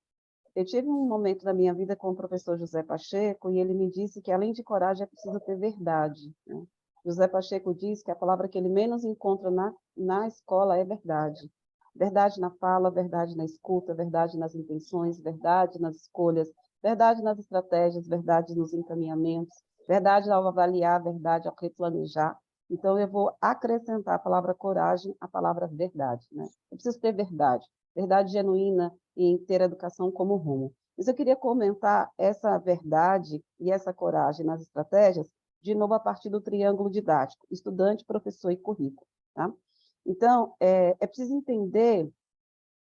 Eu tive um momento da minha vida com o professor José Pacheco e ele me disse que, além de coragem, é preciso ter verdade, né? José Pacheco diz que a palavra que ele menos encontra na escola é verdade. Verdade na fala, verdade na escuta, verdade nas intenções, verdade nas escolhas, verdade nas estratégias, verdade nos encaminhamentos, verdade ao avaliar, verdade ao replanejar. Então, eu vou acrescentar a palavra coragem à palavra verdade, né? Eu preciso ter verdade, verdade genuína e ter educação como rumo. Mas eu queria comentar essa verdade e essa coragem nas estratégias, de novo, a partir do triângulo didático, estudante, professor e currículo, tá? Então, é preciso entender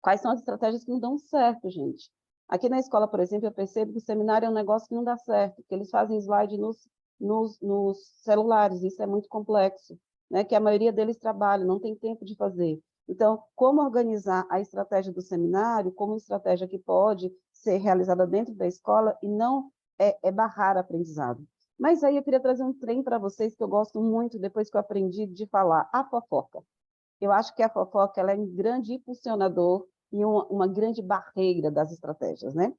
quais são as estratégias que não dão certo, gente. Aqui na escola, por exemplo, eu percebo que o seminário é um negócio que não dá certo, que eles fazem slide nos celulares, isso é muito complexo, né? Que a maioria deles trabalha, não tem tempo de fazer. Então, como organizar a estratégia do seminário como uma estratégia que pode ser realizada dentro da escola e não barrar aprendizado. Mas aí eu queria trazer um trem para vocês que eu gosto muito, depois que eu aprendi de falar, a fofoca. Eu acho que a fofoca ela é um grande impulsionador e uma grande barreira das estratégias, né?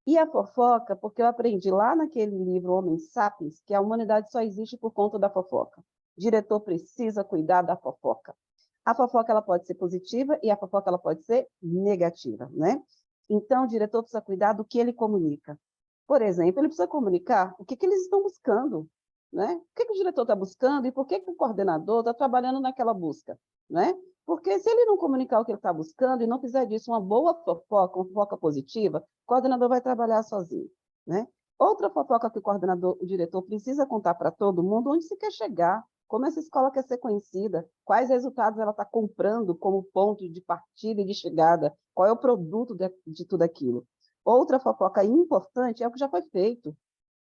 E a fofoca, porque eu aprendi lá naquele livro Homem Sapiens, que a humanidade só existe por conta da fofoca. O diretor precisa cuidar da fofoca. A fofoca ela pode ser positiva e a fofoca ela pode ser negativa, né? Então, o diretor precisa cuidar do que ele comunica. Por exemplo, ele precisa comunicar o que eles estão buscando, né? O que o diretor está buscando e por que o coordenador está trabalhando naquela busca, né? Porque se ele não comunicar o que ele está buscando e não fizer disso uma boa fofoca, uma fofoca positiva, o coordenador vai trabalhar sozinho, né? Outra fofoca que o diretor precisa contar para todo mundo, onde se quer chegar, como essa escola quer ser conhecida, quais resultados ela está comprando como ponto de partida e de chegada, qual é o produto de tudo aquilo. Outra fofoca importante é o que já foi feito.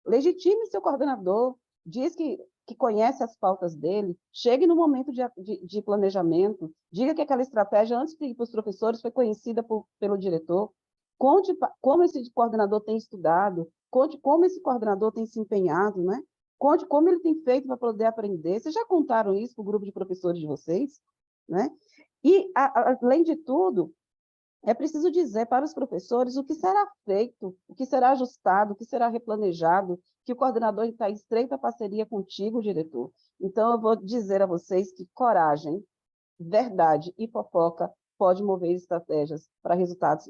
Legitime seu coordenador, diz que conhece as pautas dele, chegue no momento de planejamento, diga que aquela estratégia, antes de ir para os professores, foi conhecida pelo diretor, conte como esse coordenador tem estudado, conte como esse coordenador tem se empenhado, né? Conte como ele tem feito para poder aprender. Vocês já contaram isso para o grupo de professores de vocês? Né? E, além de tudo, é preciso dizer para os professores o que será feito, o que será ajustado, o que será replanejado, que o coordenador está em estreita parceria contigo, diretor. Então, eu vou dizer a vocês que coragem, verdade e fofoca pode mover estratégias para resultados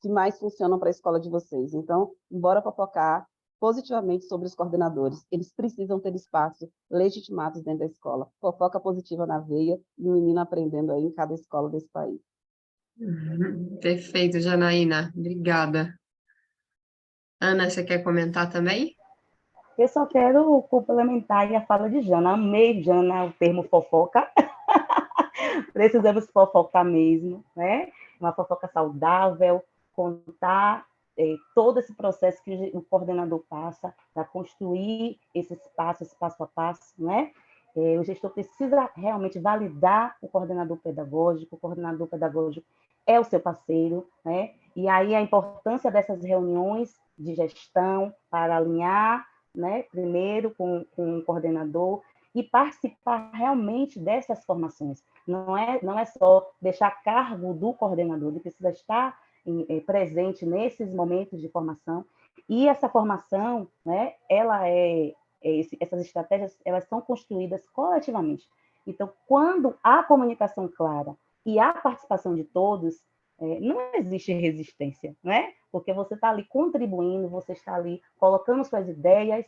que mais funcionam para a escola de vocês. Então, bora fofocar positivamente sobre os coordenadores. Eles precisam ter espaço legitimados dentro da escola. Fofoca positiva na veia e o menino aprendendo aí em cada escola desse país. Perfeito, Janaína. Obrigada. Ana, você quer comentar também? Eu só quero complementar a fala de Jana. Amei, Jana, o termo fofoca. Precisamos fofocar mesmo, né? Uma fofoca saudável, contar todo esse processo que o coordenador passa para construir esse passo a passo, né? O gestor precisa realmente validar o coordenador pedagógico é o seu parceiro, né? E aí a importância dessas reuniões de gestão para alinhar, né? Primeiro com o coordenador e participar realmente dessas formações. Não é só deixar a cargo do coordenador, ele precisa estar presente nesses momentos de formação. E essa formação, né? Essas estratégias, elas são construídas coletivamente. Então, quando há comunicação clara e a participação de todos, não existe resistência, né? Porque você está ali contribuindo, você está ali colocando suas ideias,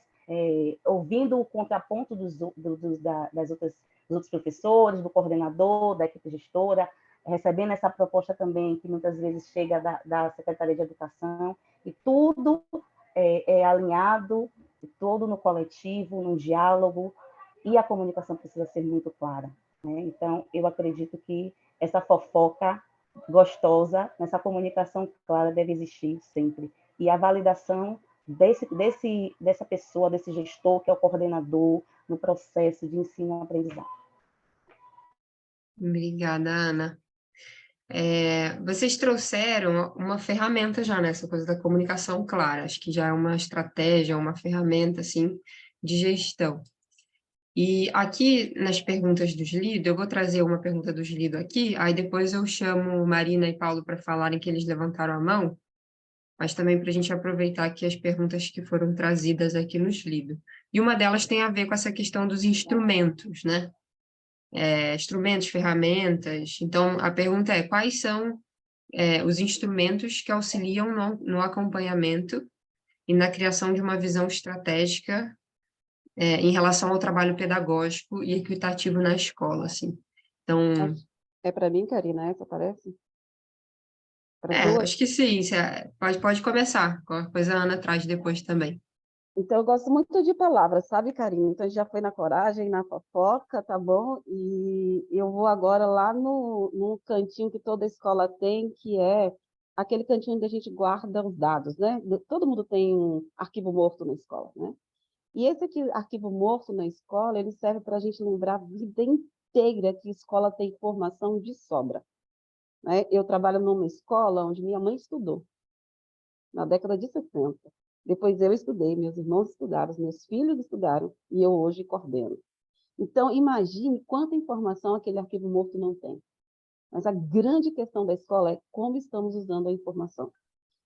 ouvindo o contraponto dos outros professores, do coordenador, da equipe gestora, recebendo essa proposta também, que muitas vezes chega da Secretaria de Educação, e tudo é alinhado, todo no coletivo, no diálogo, e a comunicação precisa ser muito clara, né? Então, eu acredito que essa fofoca gostosa, essa comunicação clara deve existir sempre. E a validação dessa pessoa, desse gestor, que é o coordenador, no processo de ensino-aprendizagem. Obrigada, Ana. Vocês trouxeram uma ferramenta já nessa coisa da comunicação clara. Acho que já é uma estratégia, uma ferramenta, assim, de gestão. E aqui, nas perguntas dos Lido, eu vou trazer uma pergunta dos Lido aqui, aí depois eu chamo Marina e Paulo para falarem que eles levantaram a mão, mas também para a gente aproveitar aqui as perguntas que foram trazidas aqui nos Lido. E uma delas tem a ver com essa questão dos instrumentos, né? instrumentos, ferramentas. Então, a pergunta é, quais são os instrumentos que auxiliam no acompanhamento e na criação de uma visão estratégica em relação ao trabalho pedagógico e equitativo na escola, assim. Então, É para mim, Karina, essa parece? Para duas? acho que sim, pode começar, qualquer coisa a Ana traz depois também. Então, eu gosto muito de palavras, sabe, Karina? Então, a gente já foi na coragem, na fofoca, tá bom? E eu vou agora lá no cantinho que toda escola tem, que é aquele cantinho onde a gente guarda os dados, né? Todo mundo tem um arquivo morto na escola, né? E esse aqui, arquivo morto na escola, ele serve para a gente lembrar a vida inteira que a escola tem informação de sobra, né? Eu trabalho numa escola onde minha mãe estudou, na década de 60. Depois eu estudei, meus irmãos estudaram, meus filhos estudaram, e eu hoje coordeno. Então, imagine quanta informação aquele arquivo morto não tem. Mas a grande questão da escola é como estamos usando a informação.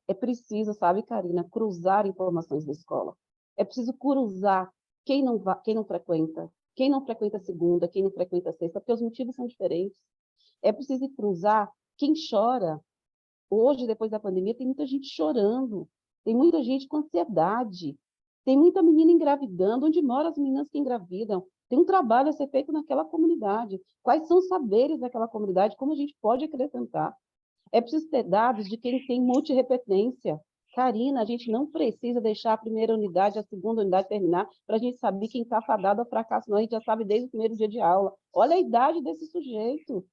É preciso, sabe, Karina, cruzar informações da escola. É preciso cruzar quem não frequenta segunda, quem não frequenta sexta, porque os motivos são diferentes. É preciso cruzar quem chora. Hoje, depois da pandemia, tem muita gente chorando, tem muita gente com ansiedade, tem muita menina engravidando. Onde moram as meninas que engravidam? Tem um trabalho a ser feito naquela comunidade. Quais são os saberes daquela comunidade? Como a gente pode acrescentar? É preciso ter dados de quem tem multirrepetência. Karina, a gente não precisa deixar a primeira unidade, a segunda unidade terminar para a gente saber quem está fadado ao fracasso, não. A gente já sabe desde o primeiro dia de aula. Olha a idade desse sujeito.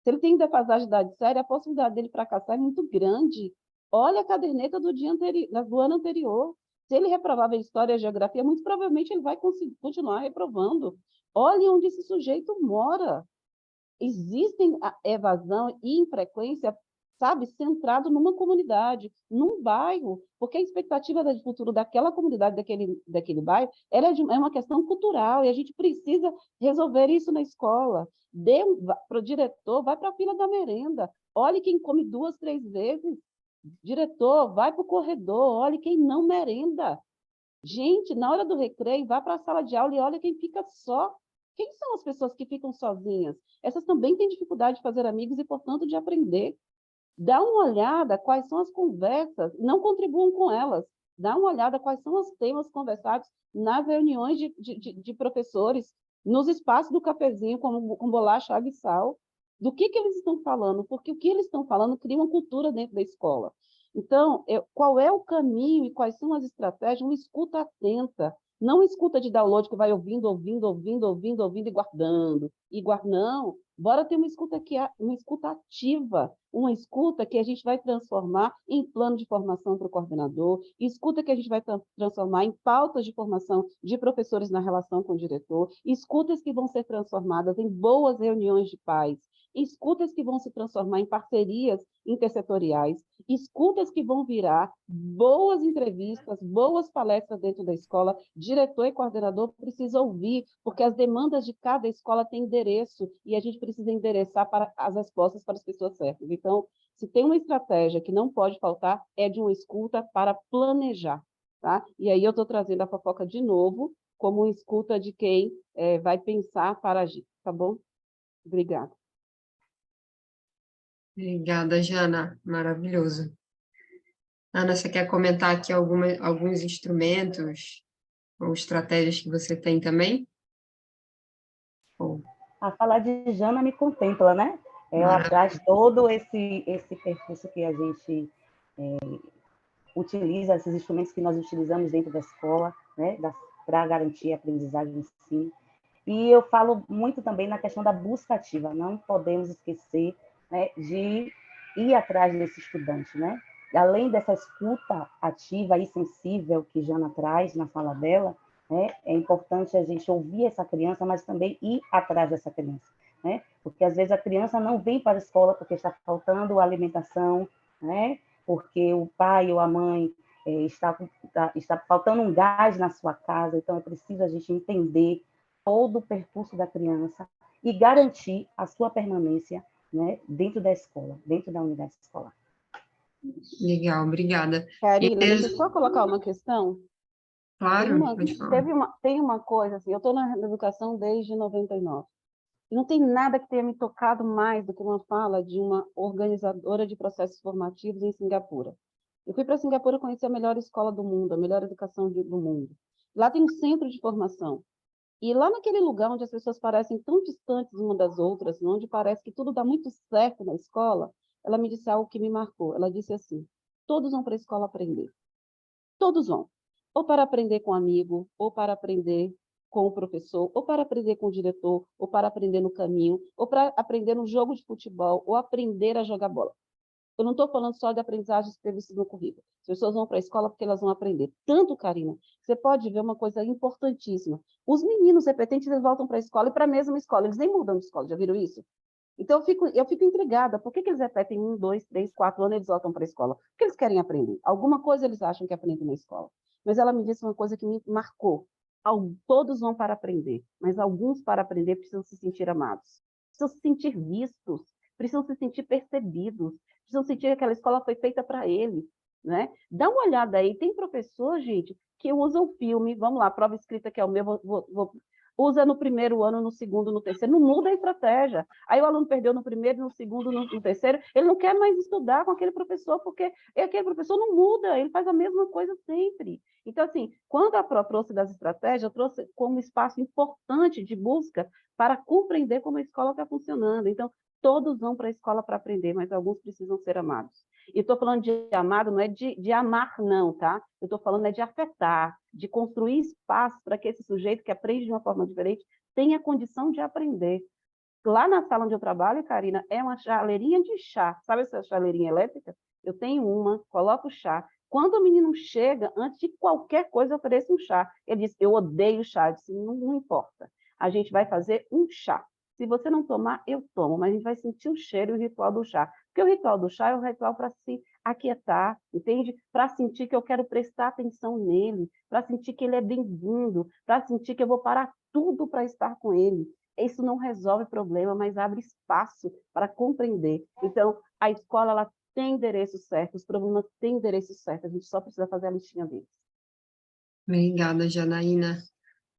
Se ele tem defasagem de idade séria, a possibilidade dele fracassar é muito grande. Olha a caderneta do do ano anterior. Se ele reprovava em História e Geografia, muito provavelmente ele vai continuar reprovando. Olha onde esse sujeito mora. Existem a evasão e infrequência, sabe, centrado numa comunidade, num bairro, porque a expectativa de futuro daquela comunidade, daquele bairro, é uma questão cultural, e a gente precisa resolver isso na escola. Dê para o diretor, vai para a fila da merenda, olhe quem come 2, 3 vezes. Diretor, vai para o corredor, olhe quem não merenda. Gente, na hora do recreio, vá para a sala de aula e olha quem fica só. Quem são as pessoas que ficam sozinhas? Essas também têm dificuldade de fazer amigos e, portanto, de aprender. Dá uma olhada quais são as conversas, não contribuam com elas. Dá uma olhada quais são os temas conversados nas reuniões de professores, nos espaços do cafezinho, com bolacha, água e sal. Do que eles estão falando? Porque o que eles estão falando cria uma cultura dentro da escola. Então, qual é o caminho e quais são as estratégias? Uma escuta atenta, não uma escuta de download que vai ouvindo e guardando. Não, bora ter uma escuta uma escuta ativa, uma escuta que a gente vai transformar em plano de formação para o coordenador, escuta que a gente vai transformar em pautas de formação de professores na relação com o diretor, escutas que vão ser transformadas em boas reuniões de pais, escutas que vão se transformar em parcerias intersetoriais, escutas que vão virar boas entrevistas, boas palestras dentro da escola. Diretor e coordenador precisam ouvir, porque as demandas de cada escola têm endereço e a gente precisa endereçar para as respostas para as pessoas certas. Então, se tem uma estratégia que não pode faltar, é de uma escuta para planejar, tá? E aí eu estou trazendo a fofoca de novo como uma escuta de quem vai pensar para agir, tá bom? Obrigada. Obrigada, Jana. Maravilhoso. Ana, você quer comentar aqui alguns instrumentos ou estratégias que você tem também? A falar de Jana me contempla, né? Ela traz todo esse percurso que a gente utiliza, esses instrumentos que nós utilizamos dentro da escola, né? Para garantir a aprendizagem e ensino. E eu falo muito também na questão da busca ativa. Não podemos esquecer, né, de ir atrás desse estudante, né? Além dessa escuta ativa e sensível que Jana traz na fala dela, né, é importante a gente ouvir essa criança, mas também ir atrás dessa criança, né? Porque às vezes a criança não vem para a escola porque está faltando alimentação, né? Porque o pai ou a mãe está faltando um gás na sua casa, então é preciso a gente entender todo o percurso da criança e garantir a sua permanência, né, dentro da escola, dentro da unidade escolar. Legal, obrigada. Karina, deixa eu só colocar uma questão. Claro, pode falar. Tem uma coisa assim, eu estou na educação desde 99. E não tem nada que tenha me tocado mais do que uma fala de uma organizadora de processos formativos em Singapura. Eu fui para Singapura conhecer a melhor escola do mundo, a melhor educação do mundo. Lá tem um centro de formação. E lá naquele lugar onde as pessoas parecem tão distantes uma das outras, onde parece que tudo dá muito certo na escola, ela me disse algo que me marcou. Ela disse assim: todos vão para a escola aprender. Todos vão. Ou para aprender com um amigo, ou para aprender com o professor, ou para aprender com o diretor, ou para aprender no caminho, ou para aprender no jogo de futebol, ou aprender a jogar bola. Eu não estou falando só de aprendizagens previstas no currículo. As pessoas vão para a escola porque elas vão aprender. Tanto, Karina, você pode ver uma coisa importantíssima. Os meninos repetentes, eles voltam para a escola e para a mesma escola. Eles nem mudam de escola, já viram isso? Então, eu fico intrigada. Por que eles repetem 1, 2, 3, 4 anos e eles voltam para a escola? Porque eles querem aprender. Alguma coisa eles acham que aprendem na escola. Mas ela me disse uma coisa que me marcou. Todos vão para aprender, mas alguns para aprender precisam se sentir amados. Precisam se sentir vistos, precisam se sentir percebidos, precisam sentir que aquela escola foi feita para eles. Né? Dá uma olhada aí. Tem professor, gente, que usa o filme, vamos lá, prova escrita que é o meu, usa no primeiro ano, no segundo, no terceiro, não muda a estratégia. Aí o aluno perdeu no primeiro, no segundo, no terceiro, ele não quer mais estudar com aquele professor, porque aquele professor não muda, ele faz a mesma coisa sempre. Então, assim, quando a Pro trouxe das estratégias, trouxe como espaço importante de busca para compreender como a escola está funcionando. Então, todos vão para a escola para aprender, mas alguns precisam ser amados. E estou falando de amado, não é de amar, não, tá? Eu estou falando de afetar, de construir espaço para que esse sujeito que aprende de uma forma diferente tenha condição de aprender. Lá na sala onde eu trabalho, Karina, é uma chaleirinha de chá. Sabe essa chaleirinha elétrica? Eu tenho uma, coloco o chá. Quando o menino chega, antes de qualquer coisa, eu ofereço um chá. Ele diz, eu odeio chá. Eu disse, não importa. A gente vai fazer um chá. Se você não tomar, eu tomo, mas a gente vai sentir o cheiro e o ritual do chá. Porque o ritual do chá é um ritual para se aquietar, entende? Para sentir que eu quero prestar atenção nele, para sentir que ele é bem-vindo, para sentir que eu vou parar tudo para estar com ele. Isso não resolve problema, mas abre espaço para compreender. Então, a escola ela tem endereço certo, os problemas têm endereço certo, a gente só precisa fazer a listinha deles. Obrigada, Janaína.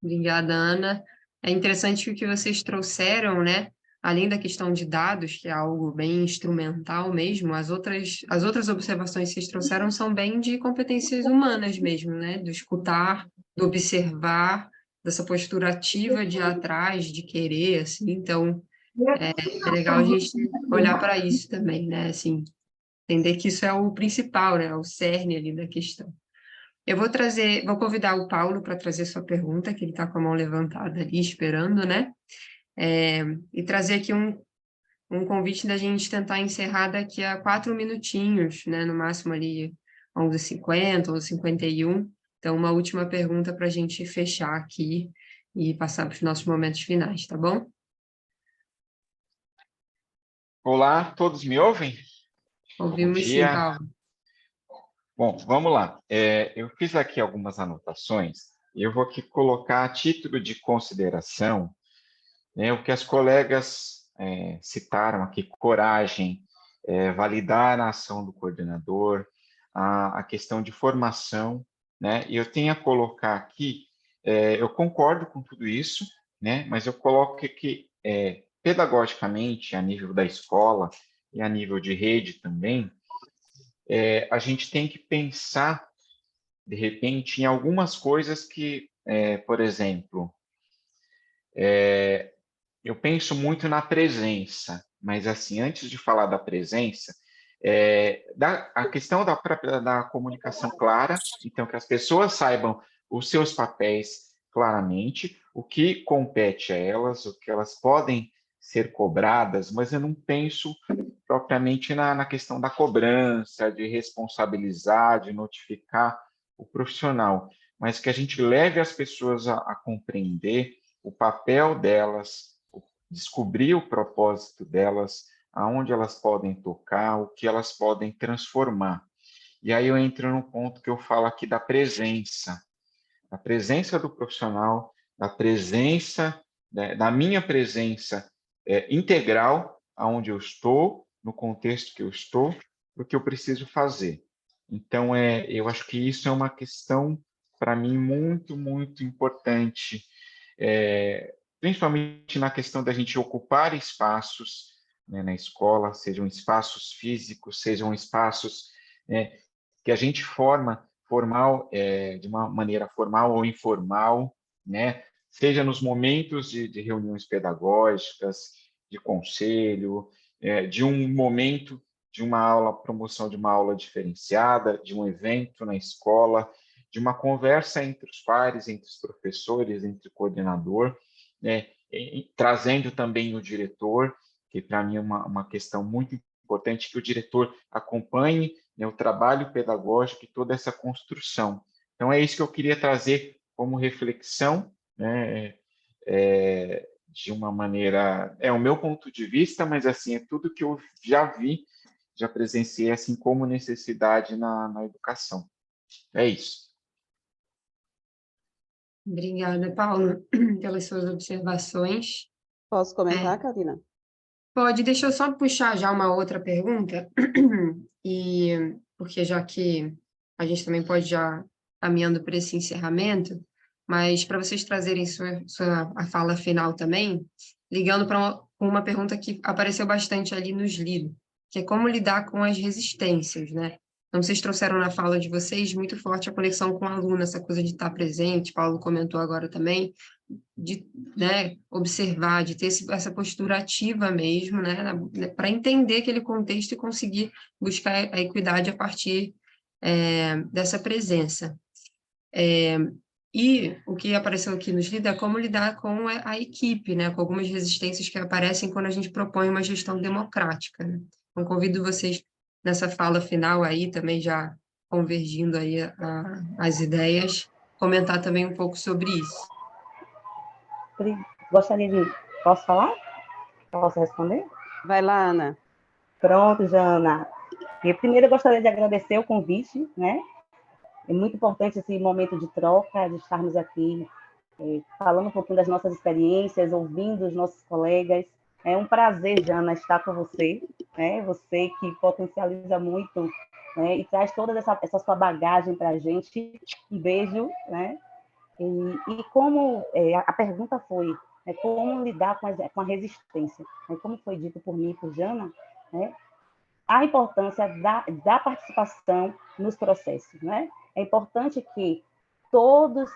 Obrigada, Ana. É interessante o que vocês trouxeram, né? Além da questão de dados, que é algo bem instrumental mesmo, as outras observações que vocês trouxeram são bem de competências humanas mesmo, né? Do escutar, do observar, dessa postura ativa de ir atrás, de querer, assim. Então, é legal a gente olhar para isso também, né? Assim, entender que isso é o principal, né? O cerne ali da questão. Eu vou convidar o Paulo para trazer sua pergunta, que ele está com a mão levantada ali, esperando, né? E trazer aqui um convite da gente tentar encerrar daqui a 4 minutinhos, né? No máximo ali 11h50, 11h51. Então, uma última pergunta para a gente fechar aqui e passar para os nossos momentos finais, tá bom? Olá, todos me ouvem? Ouvimos sim, Paulo. Bom, vamos lá. Eu fiz aqui algumas anotações e eu vou aqui colocar a título de consideração, né, o que as colegas citaram aqui: coragem, validar a ação do coordenador, a questão de formação, né? E eu tenho a colocar aqui, eu concordo com tudo isso, né? Mas eu coloco que pedagogicamente, a nível da escola e a nível de rede também, a gente tem que pensar, de repente, em algumas coisas que, por exemplo, eu penso muito na presença, mas, assim, antes de falar da presença, a questão da comunicação clara, então, que as pessoas saibam os seus papéis claramente, o que compete a elas, o que elas podem ser cobradas, mas eu não penso propriamente na questão da cobrança, de responsabilizar, de notificar o profissional, mas que a gente leve as pessoas a compreender o papel delas, descobrir o propósito delas, aonde elas podem tocar, o que elas podem transformar. E aí eu entro no ponto que eu falo aqui da presença do profissional, da presença, da minha presença integral, aonde eu estou, no contexto que eu estou, do que eu preciso fazer. Então, eu acho que isso é uma questão, para mim, muito, muito importante. principalmente na questão da gente ocupar espaços, né, na escola, sejam espaços físicos, sejam espaços, né, que a gente de uma maneira formal ou informal, né, seja nos momentos de reuniões pedagógicas, de conselho, de um momento de uma aula, promoção de uma aula diferenciada, de um evento na escola, de uma conversa entre os pares, entre os professores, entre o coordenador, né, trazendo também o diretor, que para mim é uma questão muito importante, que o diretor acompanhe, né, o trabalho pedagógico e toda essa construção. Então, é isso que eu queria trazer como reflexão, né, de uma maneira, é o meu ponto de vista, mas assim, é tudo que eu já vi, já presenciei, assim, como necessidade na educação. É isso. Obrigada, Paulo, pelas suas observações. Posso comentar, Karina? Pode, deixa eu só puxar já uma outra pergunta, e porque já que a gente também pode já caminhando para esse encerramento, mas para vocês trazerem a fala final também, ligando para uma pergunta que apareceu bastante ali nos livros, que é como lidar com as resistências, né? Então, vocês trouxeram na fala de vocês muito forte a conexão com o aluno, essa coisa de estar presente, Paulo comentou agora também, de, né, observar, de ter essa postura ativa mesmo, né, para entender aquele contexto e conseguir buscar a equidade a partir dessa presença. E o que apareceu aqui nos livros é como lidar com a equipe, né, com algumas resistências que aparecem quando a gente propõe uma gestão democrática, né? Então, convido vocês nessa fala final aí, também já convergindo aí as ideias, comentar também um pouco sobre isso. Gostaria de... Posso falar? Posso responder? Vai lá, Ana. Pronto, Jana. E primeiro eu gostaria de agradecer o convite, né? É muito importante esse momento de troca, de estarmos aqui falando um pouquinho das nossas experiências, ouvindo os nossos colegas. É um prazer, Jana, estar com você, né? Você que potencializa muito, né? E traz toda essa sua bagagem para a gente. Um beijo, né? E como a pergunta foi, né, como lidar com a resistência, né? Como foi dito por mim e por Jana, né? A importância da participação nos processos, né? É importante que todos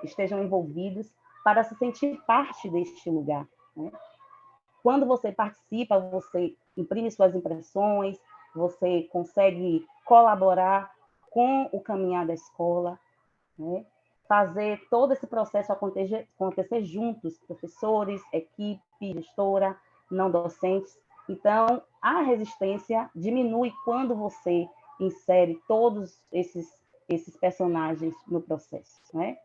estejam envolvidos para se sentir parte deste lugar, né? Quando você participa, você imprime suas impressões, você consegue colaborar com o caminhar da escola, né? Fazer todo esse processo acontecer juntos, professores, equipe, gestora, não docentes. Então, a resistência diminui quando você insere todos esses personagens no processo, né?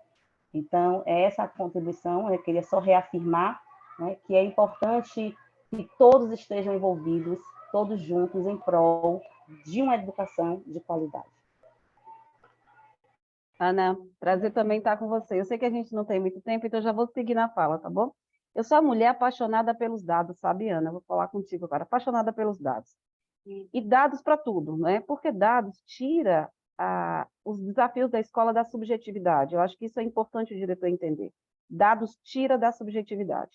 Então, é essa a contribuição. Eu queria só reafirmar, né, que é importante que todos estejam envolvidos, todos juntos, em prol de uma educação de qualidade. Ana, prazer também estar com você. Eu sei que a gente não tem muito tempo, então já vou seguir na fala, tá bom? Eu sou uma mulher apaixonada pelos dados, sabe, Ana? Eu vou falar contigo agora, apaixonada pelos dados. E dados para tudo, né? Porque dados tira os desafios da escola da subjetividade. Eu acho que isso é importante o diretor entender. Dados tira da subjetividade.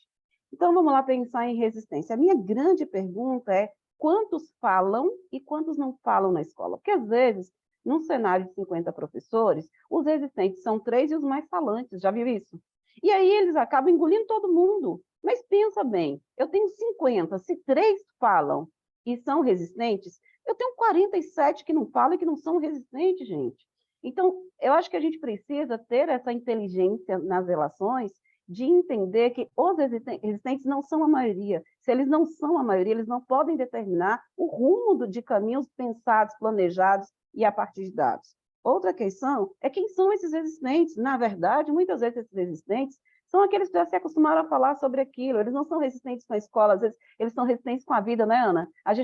Então, vamos lá pensar em resistência. A minha grande pergunta é quantos falam e quantos não falam na escola? Porque, às vezes, num cenário de 50 professores, os resistentes são 3 e os mais falantes, já viu isso? E aí eles acabam engolindo todo mundo. Mas pensa bem, eu tenho 50, se 3 falam e são resistentes, eu tenho 47 que não falam e que não são resistentes, gente. Então, eu acho que a gente precisa ter essa inteligência nas relações de entender que os resistentes não são a maioria. Se eles não são a maioria, eles não podem determinar o rumo de caminhos pensados, planejados e a partir de dados. Outra questão é quem são esses resistentes. Na verdade, muitas vezes esses resistentes são aqueles que já se acostumaram a falar sobre aquilo. Eles não são resistentes com a escola, às vezes eles são resistentes com a vida, né, Ana? Às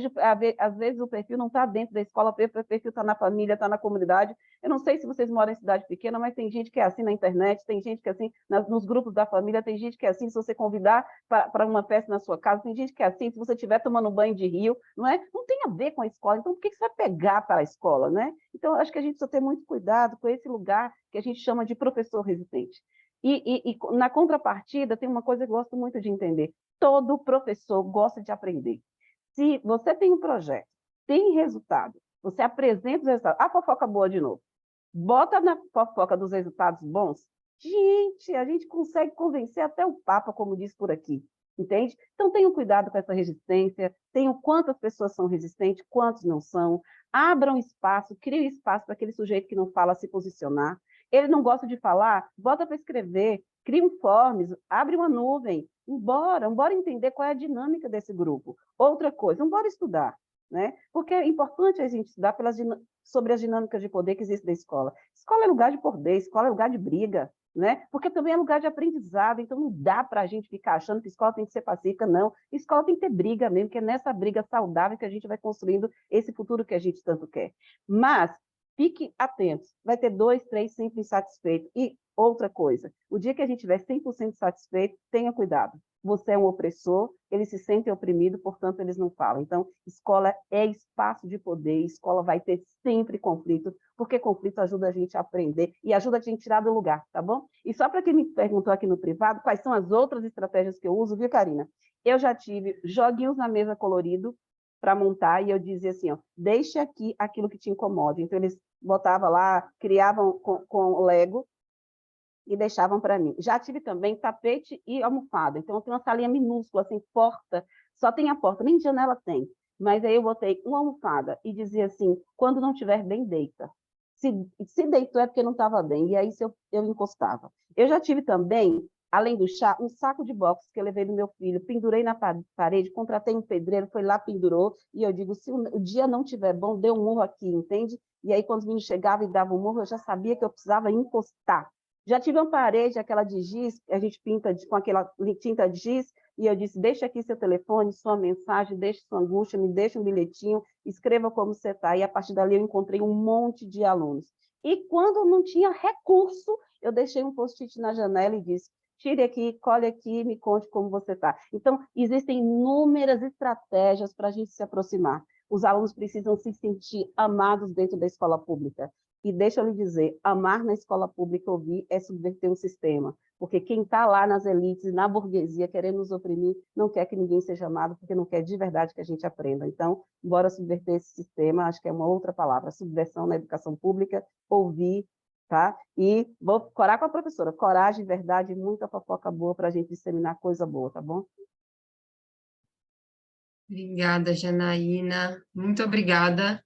vezes o perfil não está dentro da escola, o perfil está na família, está na comunidade. Eu não sei se vocês moram em cidade pequena, mas tem gente que é assim na internet, tem gente que é assim nos grupos da família, tem gente que é assim se você convidar para uma festa na sua casa, tem gente que é assim se você estiver tomando banho de rio, não é? Não tem a ver com a escola, então por que você vai pegar para a escola, né? Então, acho que a gente precisa ter muito cuidado com esse lugar que a gente chama de professor resistente. E na contrapartida, tem uma coisa que eu gosto muito de entender. Todo professor gosta de aprender. Se você tem um projeto, tem resultado, você apresenta os resultados. A fofoca boa de novo. Bota na fofoca dos resultados bons. Gente, a gente consegue convencer até o Papa, como diz por aqui. Entende? Então, tenham cuidado com essa resistência, tenham quantas pessoas são resistentes, quantos não são. Abram espaço, criem espaço para aquele sujeito que não fala se posicionar. Ele não gosta de falar, bota para escrever, cria um forms, abre uma nuvem. Embora entender qual é a dinâmica desse grupo. Outra coisa, embora estudar, né? Porque é importante a gente estudar sobre as dinâmicas de poder que existem na escola. Escola é lugar de poder, escola é lugar de briga, né? Porque também é lugar de aprendizado, então não dá para a gente ficar achando que escola tem que ser pacífica, não. Escola tem que ter briga mesmo, que é nessa briga saudável que a gente vai construindo esse futuro que a gente tanto quer. Mas fiquem atentos, vai ter 2, 3 sempre insatisfeitos. E outra coisa, o dia que a gente estiver 100% satisfeito, tenha cuidado. Você é um opressor, eles se sentem oprimidos, portanto, eles não falam. Então, escola é espaço de poder, escola vai ter sempre conflito, porque conflito ajuda a gente a aprender e ajuda a gente a tirar do lugar, tá bom? E só para quem me perguntou aqui no privado, quais são as outras estratégias que eu uso, viu, Karina? Eu já tive joguinhos na mesa colorido para montar, e eu dizia assim, ó, deixe aqui aquilo que te incomoda. Então, eles botavam lá, criavam com Lego, e deixavam para mim. Já tive também tapete e almofada. Então, eu tenho uma salinha minúscula, assim, porta, só tem a porta, nem janela tem. Mas aí eu botei uma almofada e dizia assim, quando não estiver bem, deita. Se deitou é porque não estava bem, e aí eu encostava. Eu já tive também, além do chá, um saco de boxe que eu levei do meu filho, pendurei na parede, contratei um pedreiro, foi lá, pendurou, e eu digo, se o dia não estiver bom, dê um murro aqui, entende? E aí, quando os meninos chegavam e davam um murro, eu já sabia que eu precisava encostar. Já tive uma parede, aquela de giz, a gente pinta com aquela tinta de giz, e eu disse, deixa aqui seu telefone, sua mensagem, deixa sua angústia, me deixa um bilhetinho, escreva como você está. E a partir dali eu encontrei um monte de alunos. E quando não tinha recurso, eu deixei um post-it na janela e disse, tire aqui, colhe aqui, me conte como você está. Então, existem inúmeras estratégias para a gente se aproximar. Os alunos precisam se sentir amados dentro da escola pública. E deixa eu lhe dizer, amar na escola pública, ouvir, é subverter um sistema. Porque quem está lá nas elites, na burguesia, querendo nos oprimir, não quer que ninguém seja amado, porque não quer de verdade que a gente aprenda. Então, bora subverter esse sistema, acho que é uma outra palavra, subversão na educação pública, ouvir, tá? E vou corar com a professora, coragem, verdade, muita fofoca boa para a gente disseminar coisa boa, tá bom? Obrigada, Janaína. Muito obrigada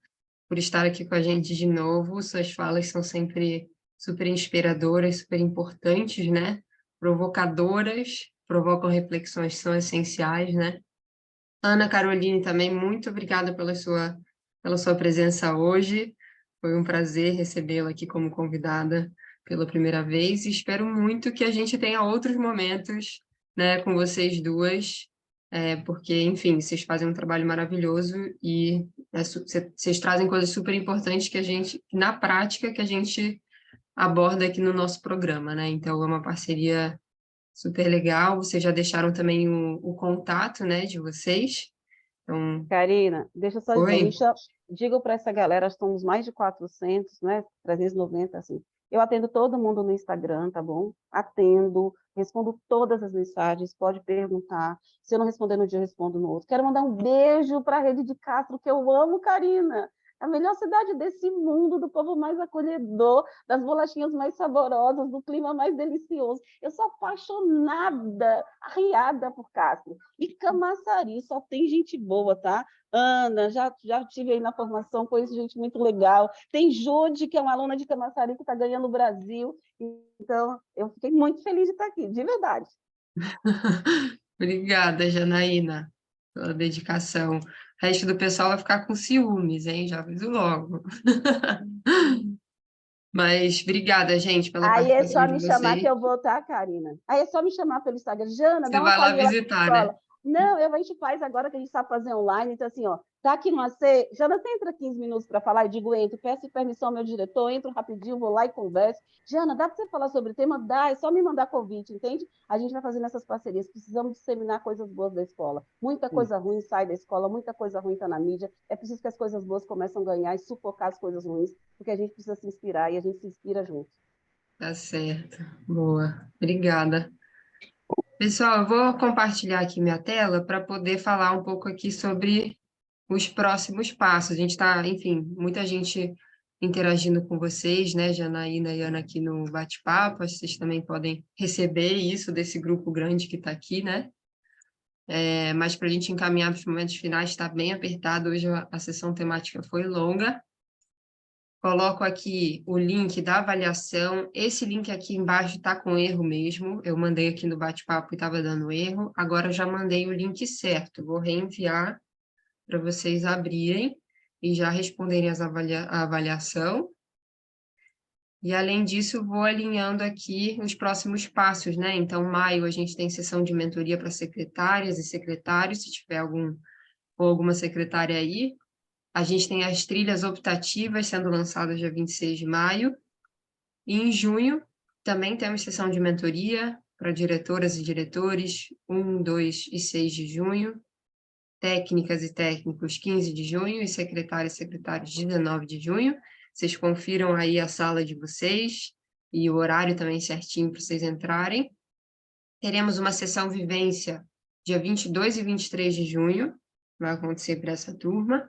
por estar aqui com a gente de novo. Suas falas são sempre super inspiradoras, super importantes, né? Provocadoras, provocam reflexões que são essenciais, né? Ana Caroline também, muito obrigada pela sua presença hoje. Foi um prazer recebê-la aqui como convidada pela primeira vez e espero muito que a gente tenha outros momentos, né, com vocês duas, porque, enfim, vocês fazem um trabalho maravilhoso e vocês trazem coisas super importantes que a gente, na prática, que a gente aborda aqui no nosso programa, né? Então, é uma parceria super legal. Vocês já deixaram também o contato, né, de vocês. Então, Karina, deixa eu só dizer, oi. digo para essa galera, somos mais de 400, né, 390, assim. Eu atendo todo mundo no Instagram, tá bom? Atendo, respondo todas as mensagens, pode perguntar. Se eu não responder no dia, eu respondo no outro. Quero mandar um beijo para a Rede de Castro, que eu amo, Karina. A melhor cidade desse mundo, do povo mais acolhedor, das bolachinhas mais saborosas, do clima mais delicioso. Eu sou apaixonada, arriada por Castro. E Camaçari só tem gente boa, tá? Ana, já tive aí na formação, conheço gente muito legal. Tem Jude, que é uma aluna de Camaçari que está ganhando o Brasil. Então, eu fiquei muito feliz de estar aqui, de verdade. Obrigada, Janaína, pela dedicação. O resto do pessoal vai ficar com ciúmes, hein? Já aviso logo. Mas obrigada, gente, pela Aí é participação só de me chamar que vocês. eu vou, tá, Karina? Aí é só me chamar pelo Instagram. Jana, Você dá uma vai lá palhinha lá na visitar, né? escola. Não, a gente faz agora que a gente sabe fazer online. Então, assim, ó, tá aqui no AC. Jana, você entra 15 minutos para falar? Eu digo, entro. Peço permissão ao meu diretor, entro rapidinho, vou lá e converso. Jana, dá para você falar sobre o tema? Dá, é só me mandar convite, entende? A gente vai fazendo essas parcerias. Precisamos disseminar coisas boas da escola. Muita coisa ruim sai da escola, muita coisa ruim está na mídia. É preciso que as coisas boas começam a ganhar e sufocar as coisas ruins, porque a gente precisa se inspirar e a gente se inspira junto. Tá certo. Boa. Obrigada. Pessoal, eu vou compartilhar aqui minha tela para poder falar um pouco aqui sobre os próximos passos. A gente está, enfim, muita gente interagindo com vocês, né, Janaína e Ana aqui no bate-papo, vocês também podem receber isso desse grupo grande que está aqui, né? Mas para a gente encaminhar para os momentos finais, está bem apertado, hoje a sessão temática foi longa. Coloco aqui o link da avaliação, esse link aqui embaixo está com erro mesmo, eu mandei aqui no bate-papo e estava dando erro, agora eu já mandei o link certo, vou reenviar para vocês abrirem e já responderem a avaliação. E, além disso, vou alinhando aqui os próximos passos, né? Então, maio, a gente tem sessão de mentoria para secretárias e secretários, se tiver alguma secretária aí. A gente tem as trilhas optativas sendo lançadas dia 26 de maio. E, em junho, também temos sessão de mentoria para diretoras e diretores, 1, 2 e 6 de junho. Técnicas e técnicos, 15 de junho, e secretárias e secretários, 19 de junho. Vocês confiram aí a sala de vocês e o horário também certinho para vocês entrarem. Teremos uma sessão vivência dia 22 e 23 de junho, vai acontecer para essa turma.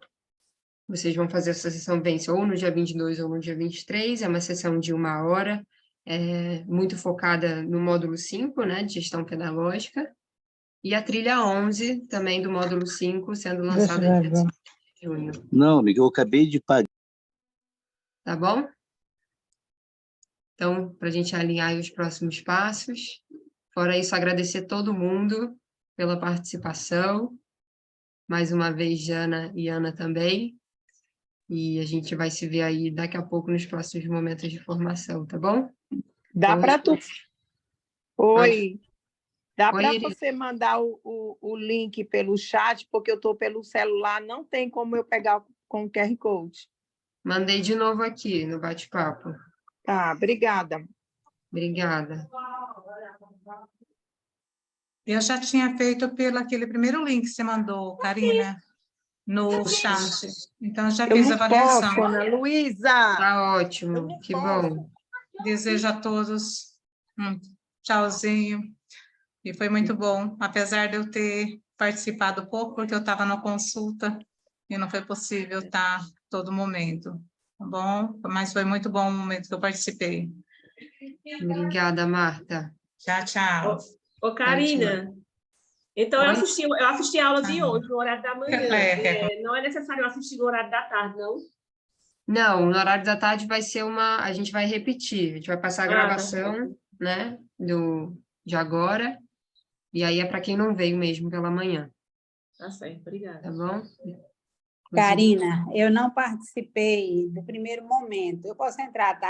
Vocês vão fazer essa sessão vivência ou no dia 22 ou no dia 23, é uma sessão de 1 hora, muito focada no módulo 5, né, de gestão pedagógica. E a trilha 11, também do módulo 5, sendo lançada dia 5 de junho. Não, amiga, eu acabei de pagar. Tá bom? Então, para a gente alinhar aí os próximos passos. Fora isso, agradecer todo mundo pela participação. Mais uma vez, Jana e Ana também. E a gente vai se ver aí daqui a pouco nos próximos momentos de formação, tá bom? Dá para tu... Oi. Dá para Irina. você mandar o link pelo chat, porque eu estou pelo celular, não tem como eu pegar com o QR Code. Mandei de novo aqui no bate-papo. Tá, obrigada. Obrigada. Eu já tinha feito pelo aquele primeiro link que você mandou, Karina, no chat. Então, eu já fiz a avaliação. Posso, Ana Luísa. Tá ótimo, que bom. Desejo a todos um tchauzinho. E foi muito bom, apesar de eu ter participado pouco, porque eu estava na consulta e não foi possível estar todo momento, tá bom? Mas foi muito bom o momento que eu participei. Obrigada, Marta. Tchau, tchau. Ô, Karina, então eu assisti a aula de hoje, no horário da manhã. Não é necessário eu assistir no horário da tarde, não? Não, no horário da tarde vai ser a gente vai repetir, a gente vai passar a gravação, né, de agora, e aí é para quem não veio mesmo pela manhã. Tá certo, obrigada. Tá bom? Karina, eu não participei do primeiro momento. Eu posso entrar, tá?